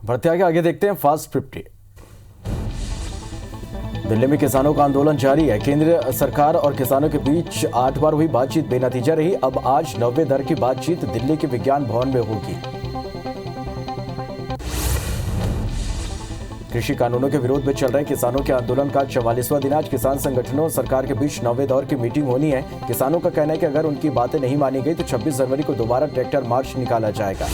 बढ़ते आगे देखते हैं फास्ट 50। दिल्ली में किसानों का आंदोलन जारी है। केंद्र सरकार और किसानों के बीच 8 बार हुई बातचीत बेनतीजा रही। अब आज 90 दर की बातचीत दिल्ली के विज्ञान भवन में होगी। कृषि कानूनों के विरोध में चल रहे किसानों के आंदोलन का 44वां दिन आज किसान संगठनों और सरकार के बीच 90 दौर की मीटिंग होनी है। किसानों का कहना है कि अगर उनकी बातें नहीं मानी गई तो 26 जनवरी को दोबारा ट्रैक्टर मार्च निकाला जाएगा।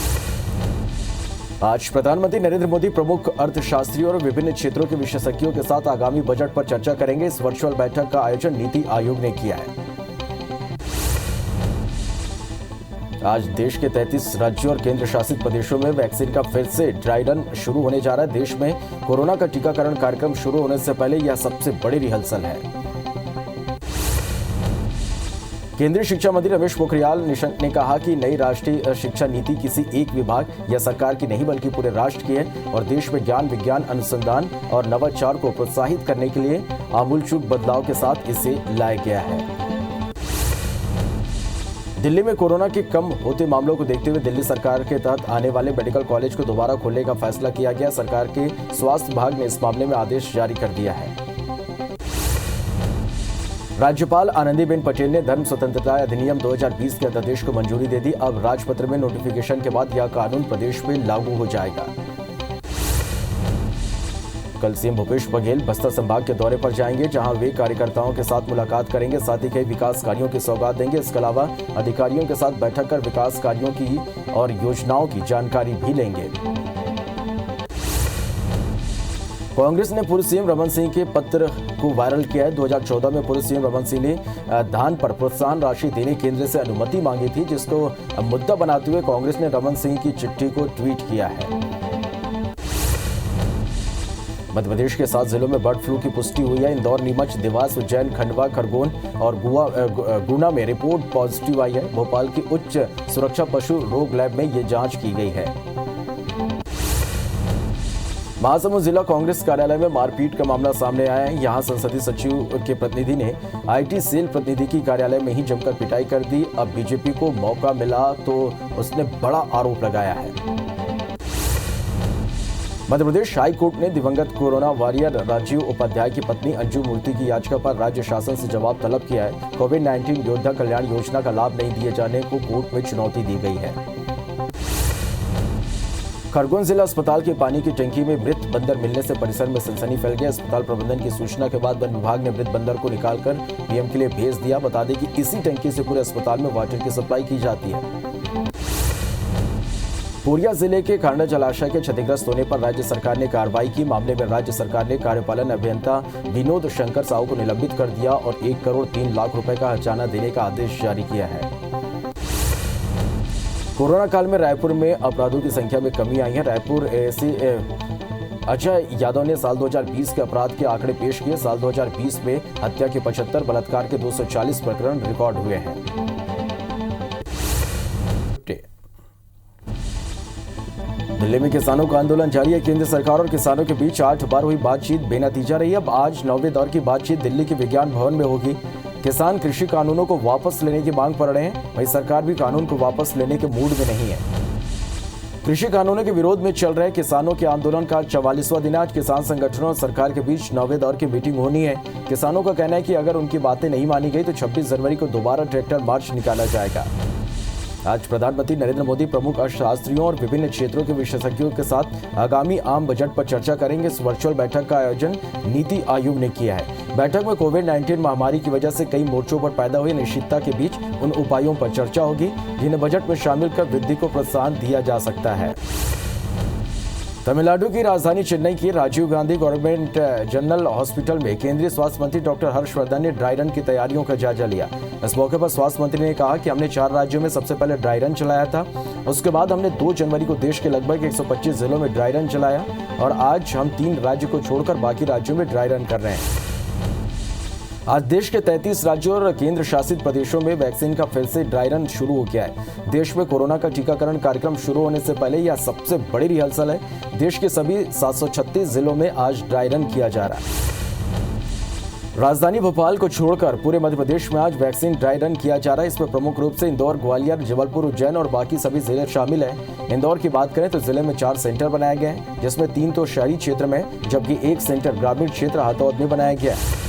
आज प्रधानमंत्री नरेंद्र मोदी प्रमुख अर्थशास्त्रियों और विभिन्न क्षेत्रों के विशेषज्ञों के साथ आगामी बजट पर चर्चा करेंगे। इस वर्चुअल बैठक का आयोजन नीति आयोग ने किया है। आज देश के 33 राज्यों और केंद्र शासित प्रदेशों में वैक्सीन का फिर से ड्राई रन शुरू होने जा रहा है। देश में कोरोना का टीकाकरण कार्यक्रम शुरू होने से पहले यह सबसे बड़ी रिहर्सल है। केंद्रीय शिक्षा मंत्री रमेश पोखरियाल निशंक ने कहा कि नई राष्ट्रीय शिक्षा नीति किसी एक विभाग या सरकार की नहीं बल्कि पूरे राष्ट्र की है और देश में ज्ञान, विज्ञान, अनुसंधान और नवाचार को प्रोत्साहित करने के लिए आमूलचूल बदलाव के साथ इसे लाया गया है। दिल्ली में कोरोना के कम होते मामलों को देखते हुए दिल्ली सरकार के तहत आने वाले मेडिकल कॉलेज को दोबारा खोलने का फैसला किया गया। सरकार के स्वास्थ्य विभाग ने इस मामले में आदेश जारी कर दिया है। राज्यपाल आनंदीबेन पटेल ने धर्म स्वतंत्रता अधिनियम 2020 के अध्यादेश को मंजूरी दे दी। अब राजपत्र में नोटिफिकेशन के बाद यह कानून प्रदेश में लागू हो जाएगा। कल सीएम भूपेश बघेल बस्तर संभाग के दौरे पर जाएंगे, जहां वे कार्यकर्ताओं के साथ मुलाकात करेंगे, साथ ही कई विकास कार्यों की सौगात देंगे। इसके अलावा अधिकारियों के साथ बैठक कर विकास कार्यों की और योजनाओं की जानकारी भी लेंगे। कांग्रेस ने पूर्व सीएम रमन सिंह के पत्र को वायरल किया है। 2014 में पूर्व सीएम रमन सिंह ने धान पर प्रोत्साहन राशि देने केंद्र से अनुमति मांगी थी, जिसको मुद्दा बनाते हुए कांग्रेस ने रमन सिंह की चिट्ठी को ट्वीट किया है। मध्य प्रदेश के 7 जिलों में बर्ड फ्लू की पुष्टि हुई है। इंदौर, नीमच, देवास, उज्जैन, खंडवा, खरगोन और गुना में रिपोर्ट पॉजिटिव आई है। भोपाल की उच्च सुरक्षा पशु रोग लैब में ये जांच की गई है। महासमुंद जिला कांग्रेस कार्यालय में मारपीट का मामला सामने आया है। यहां संसदीय सचिव के प्रतिनिधि ने आईटी सेल प्रतिनिधि की कार्यालय में ही जमकर पिटाई कर दी। अब बीजेपी को मौका मिला तो उसने बड़ा आरोप लगाया है। मध्य प्रदेश हाई कोर्ट ने दिवंगत कोरोना वॉरियर राजीव उपाध्याय की पत्नी अंजू मूर्ति की याचिका पर राज्य शासन से जवाब तलब किया है। कोविड-19 योद्धा कल्याण योजना का लाभ नहीं दिए जाने को कोर्ट में चुनौती दी गई है। खरगोन जिला अस्पताल के पानी की टंकी में मृत बंदर मिलने से परिसर में सनसनी फैल गई। अस्पताल प्रबंधन की सूचना के बाद वन विभाग ने मृत बंदर को निकालकर पीएम के लिए भेज दिया। बता दें कि इसी टंकी से पूरे अस्पताल में वाटर की सप्लाई की जाती है। पूर्णिया जिले के खांडा जलाशय के क्षतिग्रस्त होने पर राज्य सरकार ने कार्रवाई की। मामले में राज्य सरकार ने कार्यपालन अभियंता विनोद शंकर साहू को निलंबित कर दिया और 1 करोड़ 3 लाख रुपए का हर्जाना देने का आदेश जारी किया है। कोरोना काल में रायपुर में अपराधों की संख्या में कमी आई है। रायपुर एएसपी अजय यादव ने साल 2020 के अपराध के आंकड़े पेश किए। साल 2020 में हत्या के 75, बलात्कार के 240 प्रकरण रिकॉर्ड हुए हैं। दिल्ली में किसानों का आंदोलन जारी है। केंद्र सरकार और किसानों के बीच 8 बार हुई बातचीत बेनतीजा रही। अब आज 90वें दौर की बातचीत दिल्ली के विज्ञान भवन में होगी। किसान कृषि कानूनों को वापस लेने की मांग कर रहे हैं, वहीं सरकार भी कानून को वापस लेने के मूड में नहीं है। कृषि कानूनों के विरोध में चल रहे किसानों के आंदोलन का 44वां दिन आज किसान संगठनों और सरकार के बीच 90वें दौर की मीटिंग होनी है। किसानों का कहना है कि अगर उनकी बातें नहीं मानी गई तो 26 जनवरी को दोबारा ट्रैक्टर मार्च निकाला जाएगा। आज प्रधानमंत्री नरेंद्र मोदी प्रमुख अर्थशास्त्रियों और विभिन्न क्षेत्रों के विशेषज्ञों के साथ आगामी आम बजट पर चर्चा करेंगे। इस वर्चुअल बैठक का आयोजन नीति आयोग ने किया है। बैठक में कोविड-19 महामारी की वजह से कई मोर्चों पर पैदा हुई अनिश्चितता के बीच उन उपायों पर चर्चा होगी जिन्हें बजट में शामिल कर वृद्धि को प्रोत्साहन दिया जा सकता है। तमिलनाडु की राजधानी चेन्नई की Rajiv Gandhi government general hospital में केंद्रीय स्वास्थ्य मंत्री डॉक्टर हर्षवर्धन ने ड्राई रन की तैयारियों का जायजा लिया। इस मौके पर स्वास्थ्य मंत्री ने कहा कि हमने 4 राज्यों में सबसे पहले ड्राई रन चलाया था। उसके बाद हमने 2 जनवरी को देश के लगभग 125 जिलों में ड्राई रन चलाया और आज हम 3 राज्य को छोड़कर बाकी राज्यों में ड्राई रन कर रहे हैं। आज देश के 33 राज्यों और केंद्र शासित प्रदेशों में वैक्सीन का फिर से ड्राई रन शुरू हो गया है। देश में कोरोना का टीकाकरण कार्यक्रम शुरू होने से पहले यह सबसे बड़ी रिहर्सल है। देश के सभी 736 जिलों में आज ड्राई रन किया जा रहा है। राजधानी भोपाल को छोड़कर पूरे मध्य प्रदेश में आज वैक्सीन ड्राई रन किया जा रहा है। इसमें प्रमुख रूप से इंदौर, ग्वालियर, जबलपुर, उज्जैन और बाकी सभी जिले शामिल हैं। इंदौर की बात करें तो जिले में 4 सेंटर बनाए गए हैं, जिसमें 3 तो शहरी क्षेत्र में जबकि 1 सेंटर ग्रामीण क्षेत्र हथौद में बनाया गया है।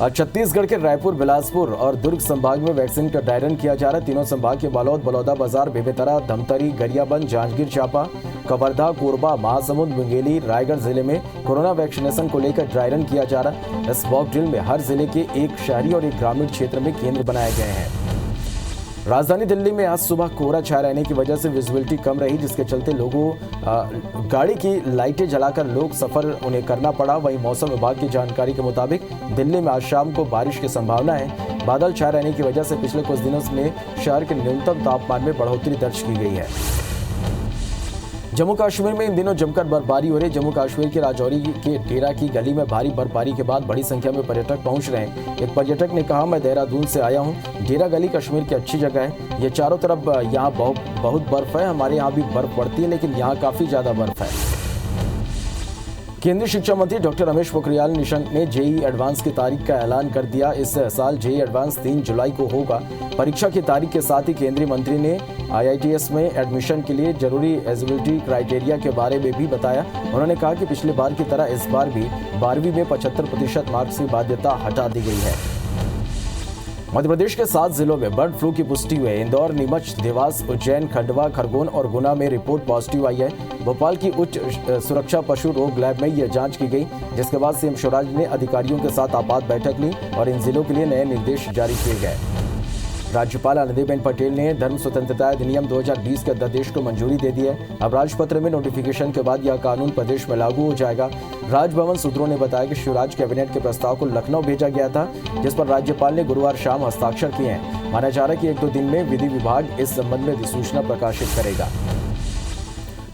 छत्तीसगढ़ के रायपुर, बिलासपुर और दुर्ग संभाग में वैक्सीन का ड्राई रन किया जा रहा है। तीनों संभाग के बालोद, बलौदाबाजार, बेमेतरा, धमतरी, गरियाबंद, जांजगीर चांपा, कवर्धा, कोरबा, महासमुंद, मुंगेली, रायगढ़ जिले में कोरोना वैक्सीनेशन को लेकर ड्राई रन किया जा रहा है। इस मॉक ड्रिल में हर जिले के 1 शहरी और 1 ग्रामीण क्षेत्र में केंद्र बनाए गए हैं। राजधानी दिल्ली में आज सुबह कोहरा छाए रहने की वजह से विजिबिलिटी कम रही, जिसके चलते लोगों गाड़ी की लाइटें जलाकर लोग सफर उन्हें करना पड़ा। वहीं मौसम विभाग की जानकारी के मुताबिक दिल्ली में आज शाम को बारिश की संभावना है। बादल छाए रहने की वजह से पिछले कुछ दिनों में शहर के न्यूनतम तापमान में बढ़ोतरी दर्ज की गई है। जम्मू कश्मीर में इन दिनों जमकर बर्फबारी हो रही है। जम्मू कश्मीर के राजौरी के डेरा की गली में भारी बर्फबारी के बाद बड़ी संख्या में पर्यटक पहुंच रहे हैं। एक पर्यटक ने कहा, मैं देहरादून से आया हूं। डेरा गली कश्मीर की अच्छी जगह है। ये चारों तरफ यहाँ बहुत बर्फ है। हमारे यहाँ भी बर्फ पड़ती है, लेकिन यहाँ काफी ज्यादा बर्फ है। केंद्रीय शिक्षा मंत्री डॉक्टर रमेश पोखरियाल निशंक ने जेईई एडवांस की तारीख का ऐलान कर दिया। इस साल जेईई एडवांस 3 जुलाई को होगा। परीक्षा की तारीख के साथ ही केंद्रीय मंत्री ने IITS में एडमिशन के लिए जरूरी एलिजिबिलिटी क्राइटेरिया के बारे में भी बताया। उन्होंने कहा कि पिछली बार की तरह इस बार भी 12वीं में 75% मार्क्स की बाध्यता हटा दी गई है। मध्य प्रदेश के 7 जिलों में बर्ड फ्लू की पुष्टि हुई है। इंदौर, नीमच, देवास, उज्जैन, खंडवा, खरगोन और गुना में रिपोर्ट पॉजिटिव आई है। भोपाल की उच्च सुरक्षा पशु रोग लैब में यह जांच की गई, जिसके बाद सीएम शिवराज ने अधिकारियों के साथ आपात बैठक ली और इन जिलों के लिए नए निर्देश जारी किए गए। राज्यपाल आनंदीबेन पटेल ने धर्म स्वतंत्रता अधिनियम 2020 के अध्यादेश को मंजूरी दे दी है। अब राजपत्र में नोटिफिकेशन के बाद यह कानून प्रदेश में लागू हो जाएगा। राजभवन सूत्रों ने बताया कि शिवराज कैबिनेट के प्रस्ताव को लखनऊ भेजा गया था, जिस पर राज्यपाल ने गुरुवार शाम हस्ताक्षर किए हैं। माना जा रहा है कि 1-2 दिन में विधि विभाग इस संबंध में अधिसूचना प्रकाशित करेगा।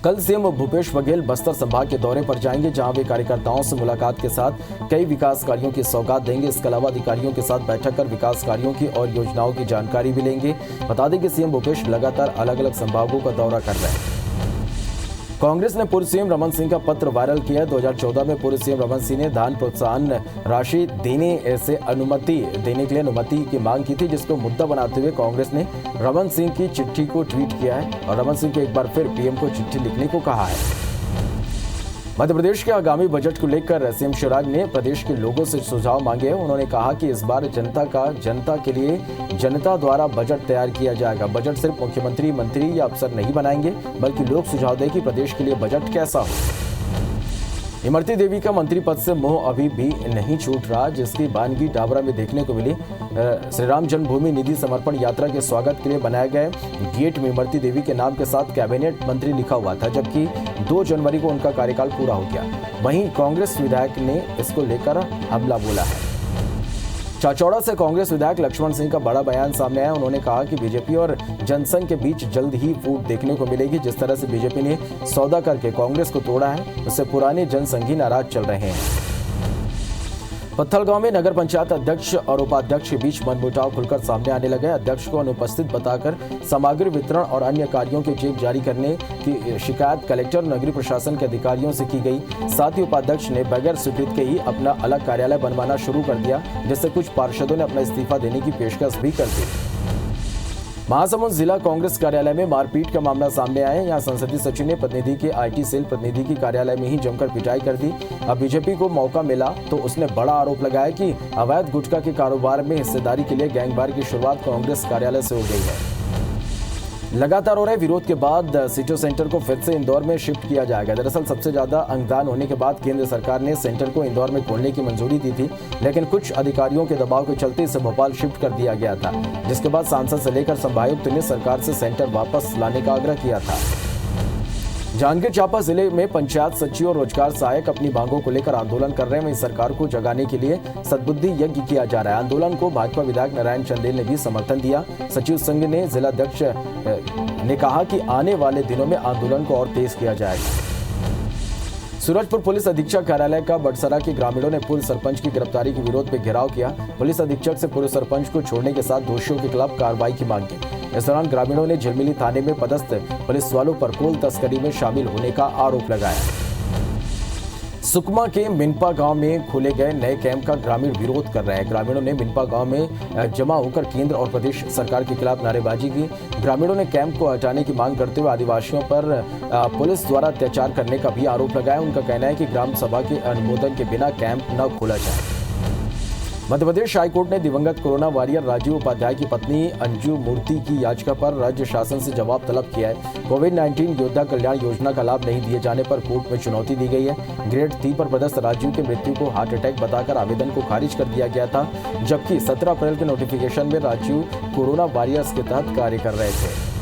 कल सीएम भूपेश बघेल बस्तर संभाग के दौरे पर जाएंगे, जहां वे कार्यकर्ताओं से मुलाकात के साथ कई विकास कार्यों की सौगात देंगे। इसके अलावा अधिकारियों के साथ बैठक कर विकास कार्यों की और योजनाओं की जानकारी भी लेंगे। बता दें कि सीएम भूपेश लगातार अलग अलग संभागों का दौरा कर रहे हैं। कांग्रेस ने पूर्व सीएम रमन सिंह का पत्र वायरल किया है। 2014 में पूर्व सीएम रमन सिंह ने धान प्रोत्साहन राशि देने से अनुमति देने के लिए अनुमति की मांग की थी, जिसको मुद्दा बनाते हुए कांग्रेस ने रमन सिंह की चिट्ठी को ट्वीट किया है और रमन सिंह को एक बार फिर पीएम को चिट्ठी लिखने को कहा है। मध्य प्रदेश के आगामी बजट को लेकर सीएम शिवराज ने प्रदेश के लोगों से सुझाव मांगे हैं। उन्होंने कहा कि इस बार जनता के लिए जनता द्वारा बजट तैयार किया जाएगा। बजट सिर्फ मुख्यमंत्री, मंत्री या अफसर नहीं बनाएंगे, बल्कि लोग सुझाव दें कि प्रदेश के लिए बजट कैसा हो। इमरती देवी का मंत्री पद से मोह अभी भी नहीं छूट रहा, जिसकी बानगी डाबरा में देखने को मिली। श्री राम जन्मभूमि निधि समर्पण यात्रा के स्वागत के लिए बनाए गए गेट में इमरती देवी के नाम के साथ कैबिनेट मंत्री लिखा हुआ था, जबकि 2 जनवरी को उनका कार्यकाल पूरा हो गया। वहीं कांग्रेस विधायक ने इसको लेकर हमला बोला है। चाचौड़ा से कांग्रेस विधायक लक्ष्मण सिंह का बड़ा बयान सामने आया। उन्होंने कहा कि बीजेपी और जनसंघ के बीच जल्द ही फूट देखने को मिलेगी। जिस तरह से बीजेपी ने सौदा करके कांग्रेस को तोड़ा है, उससे पुराने जनसंघी नाराज चल रहे हैं। पत्थलगांव में नगर पंचायत अध्यक्ष और उपाध्यक्ष के बीच मनमुटाव खुलकर सामने आने लगे। अध्यक्ष को अनुपस्थित बताकर सामग्री वितरण और अन्य कार्यों के चेक जारी करने की शिकायत कलेक्टर और नगरीय प्रशासन के अधिकारियों से की गई। साथ ही उपाध्यक्ष ने बगैर स्वीकृत के ही अपना अलग कार्यालय बनवाना शुरू कर दिया, जिससे कुछ पार्षदों ने अपना इस्तीफा देने की पेशकश भी कर दी। महासमुंद जिला कांग्रेस कार्यालय में मारपीट का मामला सामने आया है। यहाँ संसदीय सचिव ने प्रतिनिधि के IT सेल प्रतिनिधि की कार्यालय में ही जमकर पिटाई कर दी। अब बीजेपी को मौका मिला तो उसने बड़ा आरोप लगाया कि अवैध गुटखा के कारोबार में हिस्सेदारी के लिए गैंगवार की शुरुआत कांग्रेस कार्यालय से हो गई है। लगातार हो रहे विरोध के बाद सीटो सेंटर को फिर से इंदौर में शिफ्ट किया जाएगा। दरअसल सबसे ज्यादा अंगदान होने के बाद केंद्र सरकार ने सेंटर को इंदौर में खोलने की मंजूरी दी थी, लेकिन कुछ अधिकारियों के दबाव के चलते इसे भोपाल शिफ्ट कर दिया गया था, जिसके बाद सांसद से लेकर संभागायुक्त ने सरकार से सेंटर वापस लाने का आग्रह किया था। जांजगीर चांपा जिले में पंचायत सचिव और रोजगार सहायक अपनी मांगों को लेकर आंदोलन कर रहे हैं। वहीं सरकार को जगाने के लिए सद्बुद्धि यज्ञ किया जा रहा है। आंदोलन को भाजपा विधायक नारायण चंदेल ने भी समर्थन दिया। सचिव संघ ने जिलाध्यक्ष ने कहा कि आने वाले दिनों में आंदोलन को और तेज किया जाएगा। सूरजपुर पुलिस अधीक्षक कार्यालय का बड़सरा के ग्रामीणों ने पूर्व सरपंच की गिरफ्तारी के विरोध में घेराव किया। पुलिस अधीक्षक से पूर्व सरपंच को छोड़ने के साथ दोषियों के खिलाफ कार्रवाई की मांग की। इस दौरान ग्रामीणों ने झिलमिली थाने में पदस्थ पुलिस वालों पर कोल तस्करी में शामिल होने का आरोप लगाया। सुकमा के मिनपा गांव में खोले गए नए कैंप का ग्रामीण विरोध कर रहे हैं। ग्रामीणों ने मिनपा गांव में जमा होकर केंद्र और प्रदेश सरकार के खिलाफ नारेबाजी की। ग्रामीणों ने कैंप को हटाने की मांग करते हुए आदिवासियों पर पुलिस द्वारा अत्याचार करने का भी आरोप लगाया। उनका कहना है कि ग्राम सभा के अनुमोदन के बिना कैंप न खोला जाए। मध्य प्रदेश हाईकोर्ट ने दिवंगत कोरोना वॉरियर राजीव उपाध्याय की पत्नी अंजू मूर्ति की याचिका पर राज्य शासन से जवाब तलब किया है। कोविड-19 योद्धा कल्याण योजना का लाभ नहीं दिए जाने पर कोर्ट में चुनौती दी गई है। ग्रेड 3 पर पदस्थ राजीव की मृत्यु को हार्ट अटैक बताकर आवेदन को खारिज कर दिया गया था, जबकि 17 अप्रैल के नोटिफिकेशन में राजीव कोरोना वॉरियर्स के तहत कार्य कर रहे थे।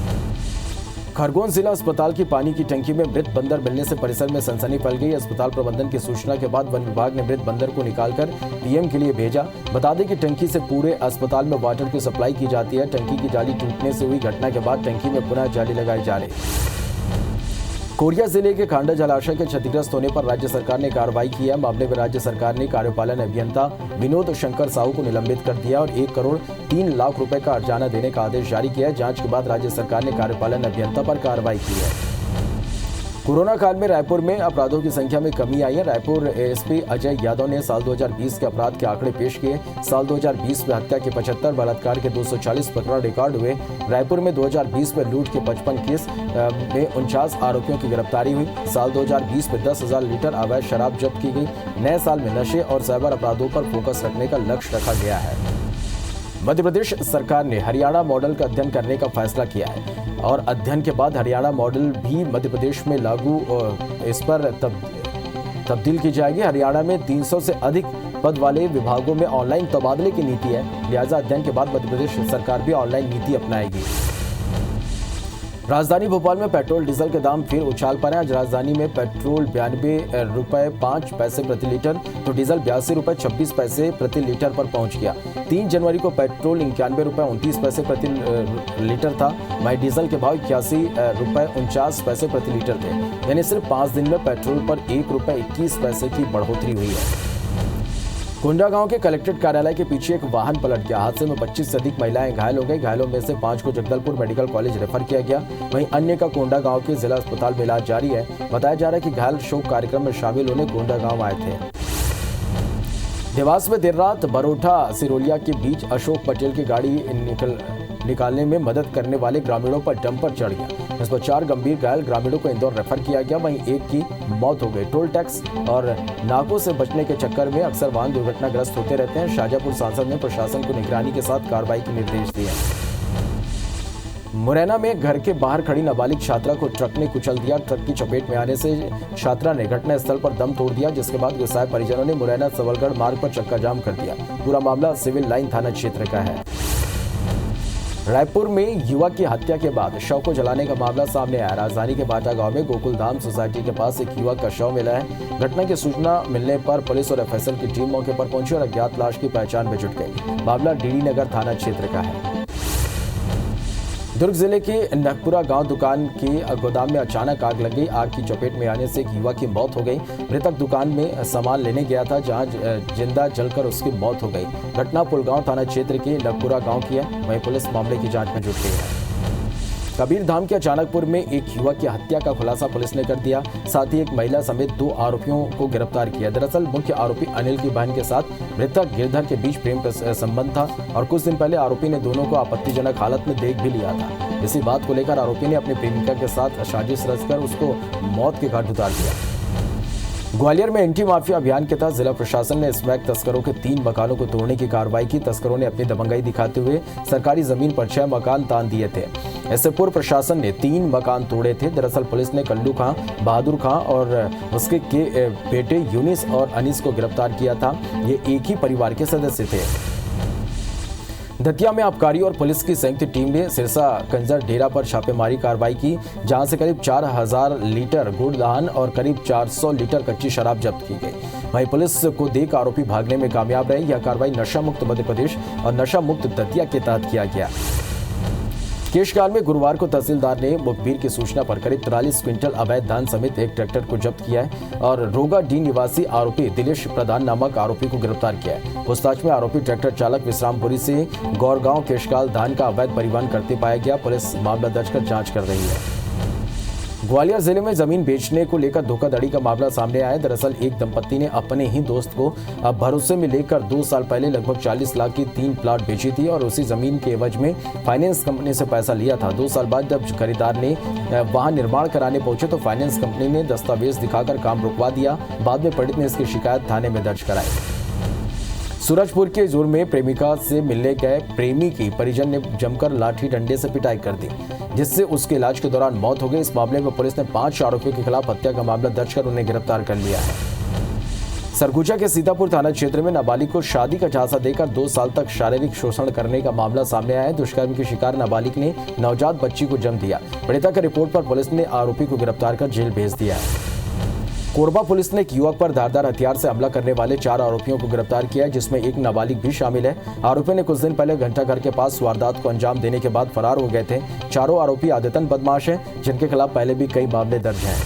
खरगोन जिला अस्पताल की पानी की टंकी में मृत बंदर मिलने से परिसर में सनसनी फैल गई। अस्पताल प्रबंधन की सूचना के बाद वन विभाग ने मृत बंदर को निकालकर पीएम के लिए भेजा। बता दें कि टंकी से पूरे अस्पताल में वाटर की सप्लाई की जाती है। टंकी की जाली टूटने से हुई घटना के बाद टंकी में पुनः जाली लगाई जा रही है। कोरिया जिले के खांडा जलाशय के क्षतिग्रस्त होने पर राज्य सरकार ने कार्रवाई की है। मामले में राज्य सरकार ने कार्यपालन अभियंता विनोद शंकर साहू को निलंबित कर दिया और 1 करोड़ 3 लाख रुपए का अर्जाना देने का आदेश जारी किया है। जांच के बाद राज्य सरकार ने कार्यपालन अभियंता पर कार्रवाई की है। कोरोना काल में रायपुर में अपराधों की संख्या में कमी आई है। रायपुर एएसपी अजय यादव ने साल 2020 के अपराध के आंकड़े पेश किए। साल 2020 में हत्या के 75, बलात्कार के 240 प्रकरण रिकॉर्ड हुए। रायपुर में 2020 में लूट के 55 केस में 49 आरोपियों की गिरफ्तारी हुई। साल 2020 में 10,000 लीटर अवैध शराब जब्त की गई। नए साल में नशे और साइबर अपराधों पर फोकस रखने का लक्ष्य रखा गया है। मध्य प्रदेश सरकार ने हरियाणा मॉडल का अध्ययन करने का फैसला किया है और अध्ययन के बाद हरियाणा मॉडल भी मध्य प्रदेश में लागू इस पर तब्दील की जाएगी। हरियाणा में 300 से अधिक पद वाले विभागों में ऑनलाइन तबादले की नीति है। लिहाजा अध्ययन के बाद मध्य प्रदेश सरकार भी ऑनलाइन नीति अपनाएगी। राजधानी भोपाल में पेट्रोल डीजल के दाम फिर उछाल पर हैं। आज राजधानी में पेट्रोल 92 रुपये 5 पैसे प्रति लीटर तो डीजल 82 रुपये 26 पैसे प्रति लीटर पर पहुंच गया। 3 जनवरी को पेट्रोल 91 रुपये 29 पैसे प्रति लीटर था। वहीं डीजल के भाव 81 रुपये 49 पैसे प्रति लीटर थे। यानी सिर्फ 5 दिन में पेट्रोल पर 1 रुपये 21 पैसे की बढ़ोतरी हुई है। कोंडा गांव के कलेक्ट्रेट कार्यालय के पीछे एक वाहन पलट गया। हादसे में 25 से अधिक महिलाएं घायल हो गई। घायलों में से 5 को जगदलपुर मेडिकल कॉलेज रेफर किया गया। वहीं अन्य का कोंडा गांव के जिला अस्पताल में इलाज जारी है। बताया जा रहा है कि घायल शोक कार्यक्रम में शामिल होने कोंडा गांव आए थे। देवास में देर रात बरोठा सिरोलिया के बीच अशोक पटेल की गाड़ी निकालने में मदद करने वाले ग्रामीणों पर डंपर चढ़ गया। इस पर 4 गंभीर घायल ग्रामीणों को इंदौर रेफर किया गया। वहीं एक की मौत हो गई। टोल टैक्स और नाकों से बचने के चक्कर में अक्सर वाहन दुर्घटनाग्रस्त होते रहते हैं। शाहजहांपुर सांसद ने प्रशासन को निगरानी के साथ कार्रवाई के निर्देश दिए। मुरैना में घर के बाहर खड़ी नाबालिग छात्रा को ट्रक ने कुचल दिया। ट्रक की चपेट में आने से छात्रा ने घटनास्थल पर दम तोड़ दिया, जिसके बाद गुस्साए परिजनों ने मुरैना सबलगढ़ मार्ग पर चक्का जाम कर दिया। पूरा मामला सिविल लाइन थाना क्षेत्र का है। रायपुर में युवक की हत्या के बाद शव को जलाने का मामला सामने आया। राजधानी के बाटा गांव में गोकुल धाम सोसाइटी के पास एक युवक का शव मिला है। घटना की सूचना मिलने पर पुलिस और एफएसएल की टीम मौके पर पहुंची और अज्ञात लाश की पहचान में जुट गई। मामला डीडी नगर थाना क्षेत्र का है। दुर्ग जिले के नकपुरा गांव दुकान के गोदाम में अचानक आग लग गई। आग की चपेट में आने से एक युवक की मौत हो गई। मृतक दुकान में सामान लेने गया था, जहां जिंदा जलकर उसकी मौत हो गई। घटना पुलगांव थाना क्षेत्र के नकपुरा गांव की है। वहीं पुलिस मामले की जांच में जुट गई है। कबीरधाम के अचानकपुर में एक युवक की हत्या का खुलासा पुलिस ने कर दिया। साथ ही एक महिला समेत 2 आरोपियों को गिरफ्तार किया। दरअसल मुख्य आरोपी अनिल की बहन के साथ मृतक गिरधर के बीच प्रेम संबंध था और कुछ दिन पहले आरोपी ने दोनों को आपत्तिजनक हालत में देख भी लिया था। इसी बात को लेकर आरोपी ने अपनी प्रेमिका के साथ साजिश रचकर उसको मौत के घाट उतार दिया। ग्वालियर में एंटी माफिया अभियान के तहत जिला प्रशासन ने स्मैक तस्करों के 3 मकानों को तोड़ने की कार्रवाई की। तस्करों ने अपनी दबंगाई दिखाते हुए सरकारी जमीन पर 6 मकान तान दिए थे। इससे पूर्व प्रशासन ने 3 मकान तोड़े थे। दरअसल पुलिस ने कल्लू खां, बहादुर खां और उसके बेटे यूनिस और अनीस को गिरफ्तार किया था। ये एक ही परिवार के सदस्य थे। दतिया में आबकारी और पुलिस की संयुक्त टीम ने सिरसा कंजर डेरा पर छापेमारी कार्रवाई की, जहां से करीब 4000 लीटर गुड़ धान और करीब 400 लीटर कच्ची शराब जब्त की गई। वहीं पुलिस को देख आरोपी भागने में कामयाब रहे। यह कार्रवाई नशा मुक्त मध्य प्रदेश और नशा मुक्त दतिया के तहत किया गया। केशकाल में गुरुवार को तहसीलदार ने मुखबिर की सूचना पर करीब 43 क्विंटल अवैध धान समेत एक ट्रैक्टर को जब्त किया है और रोगा डी निवासी आरोपी दिलेश प्रधान नामक आरोपी को गिरफ्तार किया है। पूछताछ में आरोपी ट्रैक्टर चालक विश्रामपुरी से गौरगांव केशकाल धान का अवैध परिवहन करते पाया गया। पुलिस मामला दर्ज कर जांच कर रही है। ग्वालियर जिले में जमीन बेचने को लेकर धोखाधड़ी का मामला सामने आया है। दरअसल एक दंपत्ति ने अपने ही दोस्त को भरोसे में लेकर 2 साल पहले लगभग 40 लाख की 3 प्लाट बेची थी और उसी जमीन के एवज में फाइनेंस कंपनी से पैसा लिया था। 2 साल बाद जब खरीदार ने वहां निर्माण कराने पहुंचे तो फाइनेंस कंपनी ने दस्तावेज दिखाकर काम रुकवा दिया। बाद में पीड़ित ने इसकी शिकायत थाने में दर्ज कराई। सूरजपुर के जोर में प्रेमिका से मिलने गए प्रेमी की परिजन ने जमकर लाठी डंडे से पिटाई कर दी, जिससे उसके इलाज के दौरान मौत हो गई। इस मामले में पुलिस ने 5 आरोपियों के खिलाफ हत्या का मामला दर्ज कर उन्हें गिरफ्तार कर लिया है। सरगुजा के सीतापुर थाना क्षेत्र में नाबालिग को शादी का झांसा देकर 2 साल तक शारीरिक शोषण करने का मामला सामने आया है। दुष्कर्म की शिकार नाबालिग ने नवजात बच्ची को जन्म दिया। पीड़िता की रिपोर्ट पर पुलिस ने आरोपी को गिरफ्तार कर जेल भेज दिया है। कोरबा पुलिस ने एक युवक पर धारदार हथियार से हमला करने वाले 4 आरोपियों को गिरफ्तार किया, जिसमें एक नाबालिग भी शामिल है। आरोपियों ने कुछ दिन पहले घंटाघर के पास वारदात को अंजाम देने के बाद फरार हो गए थे। चारों आरोपी आदतन बदमाश हैं, जिनके खिलाफ पहले भी कई मामले दर्ज हैं।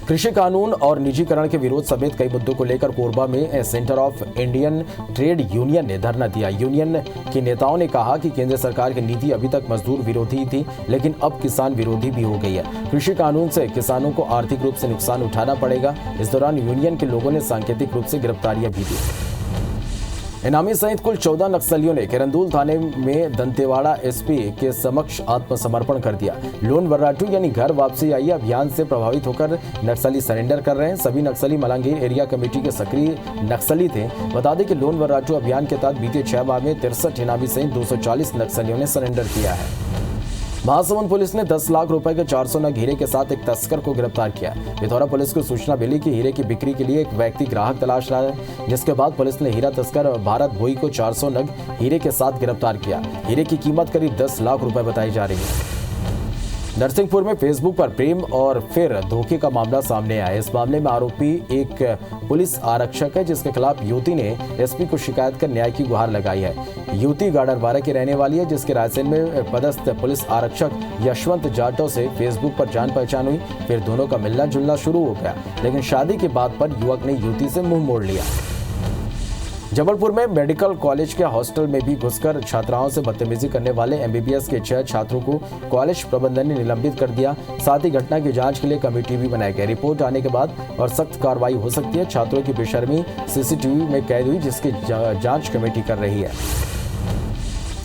कृषि कानून और निजीकरण के विरोध समेत कई मुद्दों को लेकर कोरबा में centre of Indian trade union ने धरना दिया। यूनियन के नेताओं ने कहा कि केंद्र सरकार की नीति अभी तक मजदूर विरोधी थी, लेकिन अब किसान विरोधी भी हो गई है। कृषि कानून से किसानों को आर्थिक रूप से नुकसान उठाना पड़ेगा। इस दौरान यूनियन के लोगों ने सांकेतिक रूप से गिरफ्तारियां भी दी। इनामी सहित कुल 14 नक्सलियों ने किरंदुल थाने में दंतेवाड़ा एसपी के समक्ष आत्मसमर्पण कर दिया। लोन वर्राटू यानी घर वापसी आई अभियान से प्रभावित होकर नक्सली सरेंडर कर रहे हैं। सभी नक्सली मलंगीर एरिया कमेटी के सक्रिय नक्सली थे। बता दें कि लोन वर्राटू अभियान के तहत बीते 6 माह में 63 इनामी सहित 240 नक्सलियों ने सरेंडर किया है। महासमुंद पुलिस ने 10 लाख रुपए के 400 नग हीरे के साथ एक तस्कर को गिरफ्तार किया। पिथौरा पुलिस को सूचना मिली कि हीरे की बिक्री के लिए एक व्यक्ति ग्राहक तलाश रहा है, जिसके बाद पुलिस ने हीरा तस्कर भारत भोई को 400 नग हीरे के साथ गिरफ्तार किया। हीरे की कीमत करीब 10 लाख रुपए बताई जा रही है। नरसिंहपुर में फेसबुक पर प्रेम और फिर धोखे का मामला सामने आया। इस मामले में आरोपी एक पुलिस आरक्षक है, जिसके खिलाफ युवती ने एसपी को शिकायत कर न्याय की गुहार लगाई है। युवती गाडरवारा की रहने वाली है, जिसके रायसेन में पदस्थ पुलिस आरक्षक यशवंत जाटव से फेसबुक पर जान पहचान हुई। फिर दोनों का मिलना जुलना शुरू हो गया, लेकिन शादी की बात पर युवक ने युवती से मुंह मोड़ लिया। जबलपुर में मेडिकल कॉलेज के हॉस्टल में भी घुसकर छात्राओं से बदतमीजी करने वाले एमबीबीएस के 6 छात्रों को कॉलेज प्रबंधन ने निलंबित कर दिया। साथ ही घटना की जांच के लिए कमेटी भी बनाई गई। रिपोर्ट आने के बाद और सख्त कार्रवाई हो सकती है। छात्रों की बेशर्मी सीसीटीवी में कैद हुई, जिसकी जांच कमेटी कर रही है।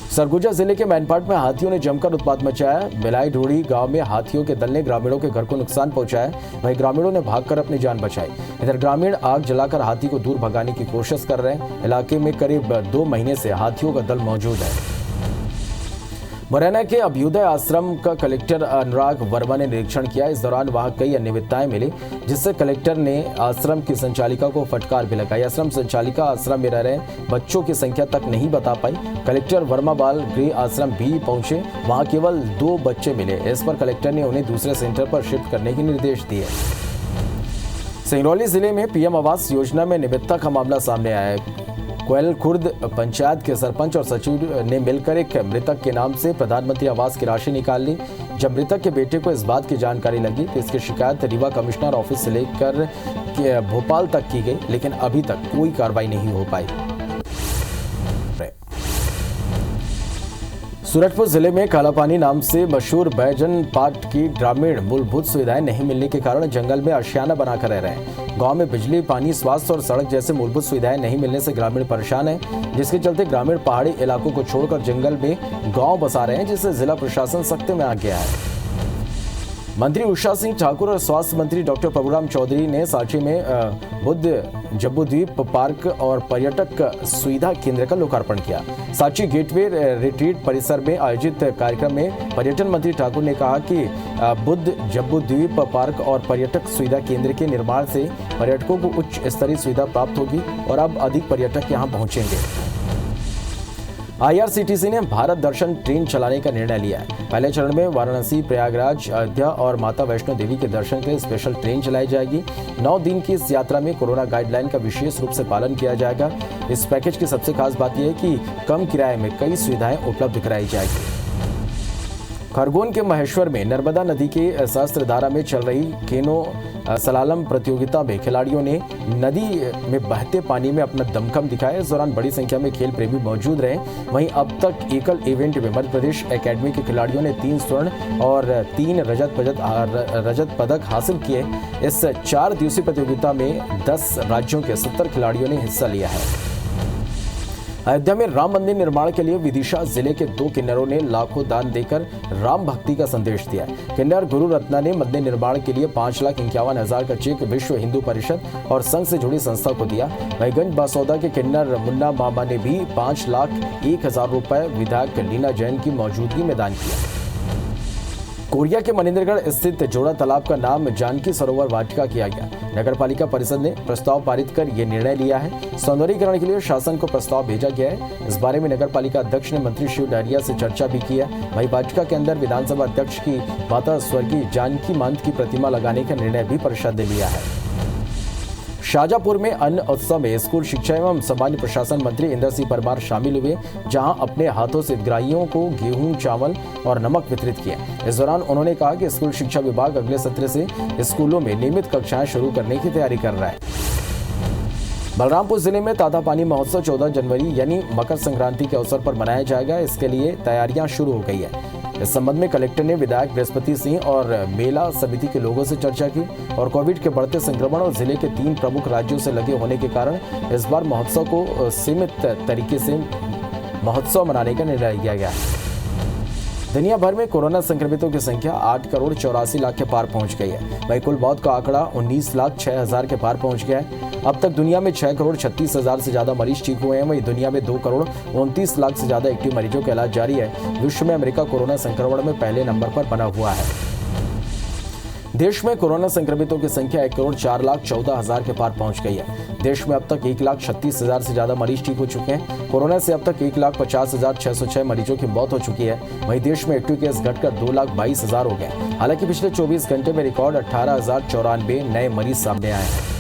सरगुजा जिले के मैनपाट में हाथियों ने जमकर उत्पात मचाया। बिलाई ढोड़ी गांव में हाथियों के दल ने ग्रामीणों के घर को नुकसान पहुंचाया। वहीं ग्रामीणों ने भागकर अपनी जान बचाई। इधर ग्रामीण आग जलाकर हाथी को दूर भगाने की कोशिश कर रहे हैं। इलाके में करीब 2 महीने से हाथियों का दल मौजूद है। मुरैना के अभ्युदय आश्रम का कलेक्टर अनुराग वर्मा ने निरीक्षण किया। इस दौरान वहां कई अनियमितताएं मिली, जिससे कलेक्टर ने आश्रम की संचालिका को फटकार भी लगाई। आश्रम संचालिका आश्रम में रह रहे बच्चों की संख्या तक नहीं बता पाई। कलेक्टर वर्मा बाल गृह आश्रम भी पहुंचे, वहां केवल 2 बच्चे मिले। इस पर कलेक्टर ने उन्हें दूसरे सेंटर पर शिफ्ट करने के निर्देश दिए। सिंगरौली जिले में पीएम आवास योजना में निमित्ता का मामला सामने आया है। कोयल खुर्द पंचायत के सरपंच और सचिव ने मिलकर एक मृतक के नाम से प्रधानमंत्री आवास की राशि निकाल ली। जब मृतक के बेटे को इस बात की जानकारी लगी तो इसकी शिकायत रीवा कमिश्नर ऑफिस से लेकर भोपाल तक की गई, लेकिन अभी तक कोई कार्रवाई नहीं हो पाई। सूरजपुर जिले में कालापानी नाम से मशहूर बैजन पाट की ग्रामीण मूलभूत सुविधाएं नहीं मिलने के कारण जंगल में आशियाना बनाकर रह रहे हैं। गांव में बिजली, पानी, स्वास्थ्य और सड़क जैसे मूलभूत सुविधाएं नहीं मिलने से ग्रामीण परेशान हैं, जिसके चलते ग्रामीण पहाड़ी इलाकों को छोड़कर जंगल में गांव बसा रहे हैं, जिससे जिला प्रशासन सख्ती में आ गया है। मंत्री उषा सिंह ठाकुर और स्वास्थ्य मंत्री डॉक्टर प्रभुराम चौधरी ने सांची में बुद्ध जम्बूद्वीप पार्क और पर्यटक सुविधा केंद्र का लोकार्पण किया। सांची गेटवे रिट्रीट परिसर में आयोजित कार्यक्रम में पर्यटन मंत्री ठाकुर ने कहा कि बुद्ध जम्बूद्वीप पार्क और पर्यटक सुविधा केंद्र के निर्माण से पर्यटकों को उच्च स्तरीय सुविधा प्राप्त होगी और अब अधिक पर्यटक यहां पहुंचेंगे। आईआरसीटीसी ने भारत दर्शन ट्रेन चलाने का निर्णय लिया है। पहले चरण में वाराणसी, प्रयागराज, अयोध्या और माता वैष्णो देवी के दर्शन के लिए स्पेशल ट्रेन चलाई जाएगी। 9 दिन की इस यात्रा में कोरोना गाइडलाइन का विशेष रूप से पालन किया जाएगा। इस पैकेज की सबसे खास बात यह है कि कम किराए में कई सुविधाएं उपलब्ध कराई जाएगी। खरगोन के महेश्वर में नर्मदा नदी के सहस्त्रधारा में चल रही केनो सलालम प्रतियोगिता में खिलाड़ियों ने नदी में बहते पानी में अपना दमखम दिखाया। इस दौरान बड़ी संख्या में खेल प्रेमी मौजूद रहे। वहीं अब तक एकल इवेंट में मध्य प्रदेश एकेडमी के खिलाड़ियों ने 3 स्वर्ण और 3 रजत पदक हासिल किए। इस 4 दिवसीय प्रतियोगिता में 10 राज्यों के 70 खिलाड़ियों ने हिस्सा लिया है। अयोध्या में राम मंदिर निर्माण के लिए विदिशा जिले के 2 किन्नरों ने लाखों दान देकर राम भक्ति का संदेश दिया। किन्नर गुरु रत्ना ने मंदिर निर्माण के लिए 5,51,000 का चेक विश्व हिंदू परिषद और संघ से जुड़ी संस्था को दिया। वहीगंज बासौदा के किन्नर मुन्ना मामा ने भी 5,01,000 रुपए विधायक लीना जैन की मौजूदगी में दान किया। कोरिया के मनिंद्रगढ़ स्थित जोड़ा तालाब का नाम जानकी सरोवर वाटिका किया गया। नगर पालिका परिषद ने प्रस्ताव पारित कर यह निर्णय लिया है। सौंदर्यीकरण के लिए शासन को प्रस्ताव भेजा गया है। इस बारे में नगर पालिका अध्यक्ष ने मंत्री शिव डहरिया से चर्चा भी की है। वहीं वाटिका के अंदर विधानसभा अध्यक्ष की माता स्वर्गीय जानकी मंत की प्रतिमा लगाने का निर्णय भी परिषद ने लिया है। शाजापुर में अन्न उत्सव में स्कूल शिक्षा एवं सामान्य प्रशासन मंत्री इंदर सिंह परमार शामिल हुए, जहां अपने हाथों से हितग्राहियों को गेहूं, चावल और नमक वितरित किया। इस दौरान उन्होंने कहा कि स्कूल शिक्षा विभाग अगले सत्र से स्कूलों में नियमित कक्षाएं शुरू करने की तैयारी कर रहा है। बलरामपुर जिले में तातापानी महोत्सव 14 जनवरी यानी मकर संक्रांति के अवसर पर मनाया जाएगा। इसके लिए तैयारियां शुरू हो गई है। इस संबंध में कलेक्टर ने विधायक बृहस्पति सिंह और मेला समिति के लोगों से चर्चा की और कोविड के बढ़ते संक्रमण और जिले के 3 प्रमुख राज्यों से लगे होने के कारण इस बार महोत्सव को सीमित तरीके से महोत्सव मनाने का निर्णय लिया गया है। दुनिया भर में कोरोना संक्रमितों की संख्या 8,84,00,000 के पार पहुंच गई है। वहीं कुल मौत का आंकड़ा 19,06,000 के पार पहुंच गया है। अब तक दुनिया में 6,36,000 से ज्यादा मरीज ठीक हुए हैं। वहीं दुनिया में 2,29,00,000 से ज्यादा एक्टिव मरीजों का इलाज जारी है। विश्व में अमेरिका कोरोना संक्रमण में पहले नंबर पर बना हुआ है। देश में कोरोना संक्रमितों की संख्या 1,04,14,000 के पार पहुंच गई है। देश में अब तक 1,36,000 से ज्यादा मरीज ठीक हो चुके हैं। कोरोना से अब तक 1,50,606 मरीजों की मौत हो चुकी है। वहीं देश में एक्टिव केस घटकर 2,22,000 हो गए। हालांकि पिछले 24 घंटे में रिकॉर्ड 18,094 नए मरीज सामने आए हैं।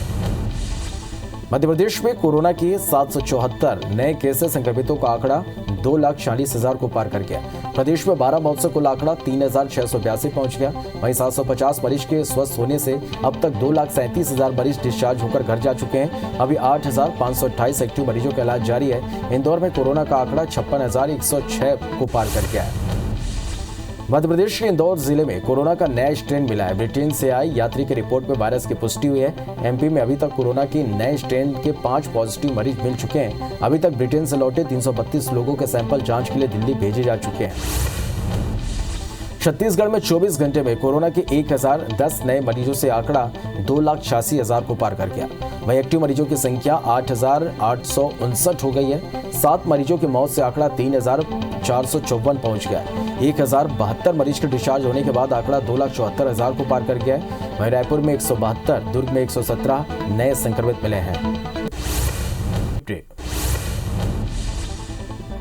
मध्य प्रदेश में कोरोना के 774 नए केस से संक्रमितों का आंकड़ा 2,40,000 को पार कर गया। प्रदेश में 12 महोत्सव कुल आंकड़ा 3,682 पहुंच गया। वहीं 750 मरीज के स्वस्थ होने से अब तक 2,37,000 मरीज डिस्चार्ज होकर घर जा चुके हैं। अभी 8,528 एक्टिव मरीजों का इलाज जारी है। इंदौर में कोरोना का आंकड़ा 56,106 को पार कर गया है। मध्य प्रदेश के इंदौर जिले में कोरोना का नया स्ट्रेन मिला है। ब्रिटेन से आए यात्री की रिपोर्ट में वायरस की पुष्टि हुई है। एमपी में अभी तक कोरोना के नए स्ट्रेन के 5 पॉजिटिव मरीज मिल चुके हैं। अभी तक ब्रिटेन से लौटे 332 लोगों के सैंपल जांच के लिए दिल्ली भेजे जा चुके हैं। छत्तीसगढ़ में 24 घंटे में कोरोना के 1,010 नए मरीजों से आंकड़ा 2,86,000 को पार कर गया। वहीं एक्टिव मरीजों की संख्या 8,859 हो गई है। 7 मरीजों की मौत से आंकड़ा 3,454 पहुंच गया। 1,072 मरीज के डिस्चार्ज होने के बाद आंकड़ा 2,74,000 को पार कर गया है। वहीं रायपुर में 172, दुर्ग में 117 नए संक्रमित मिले हैं।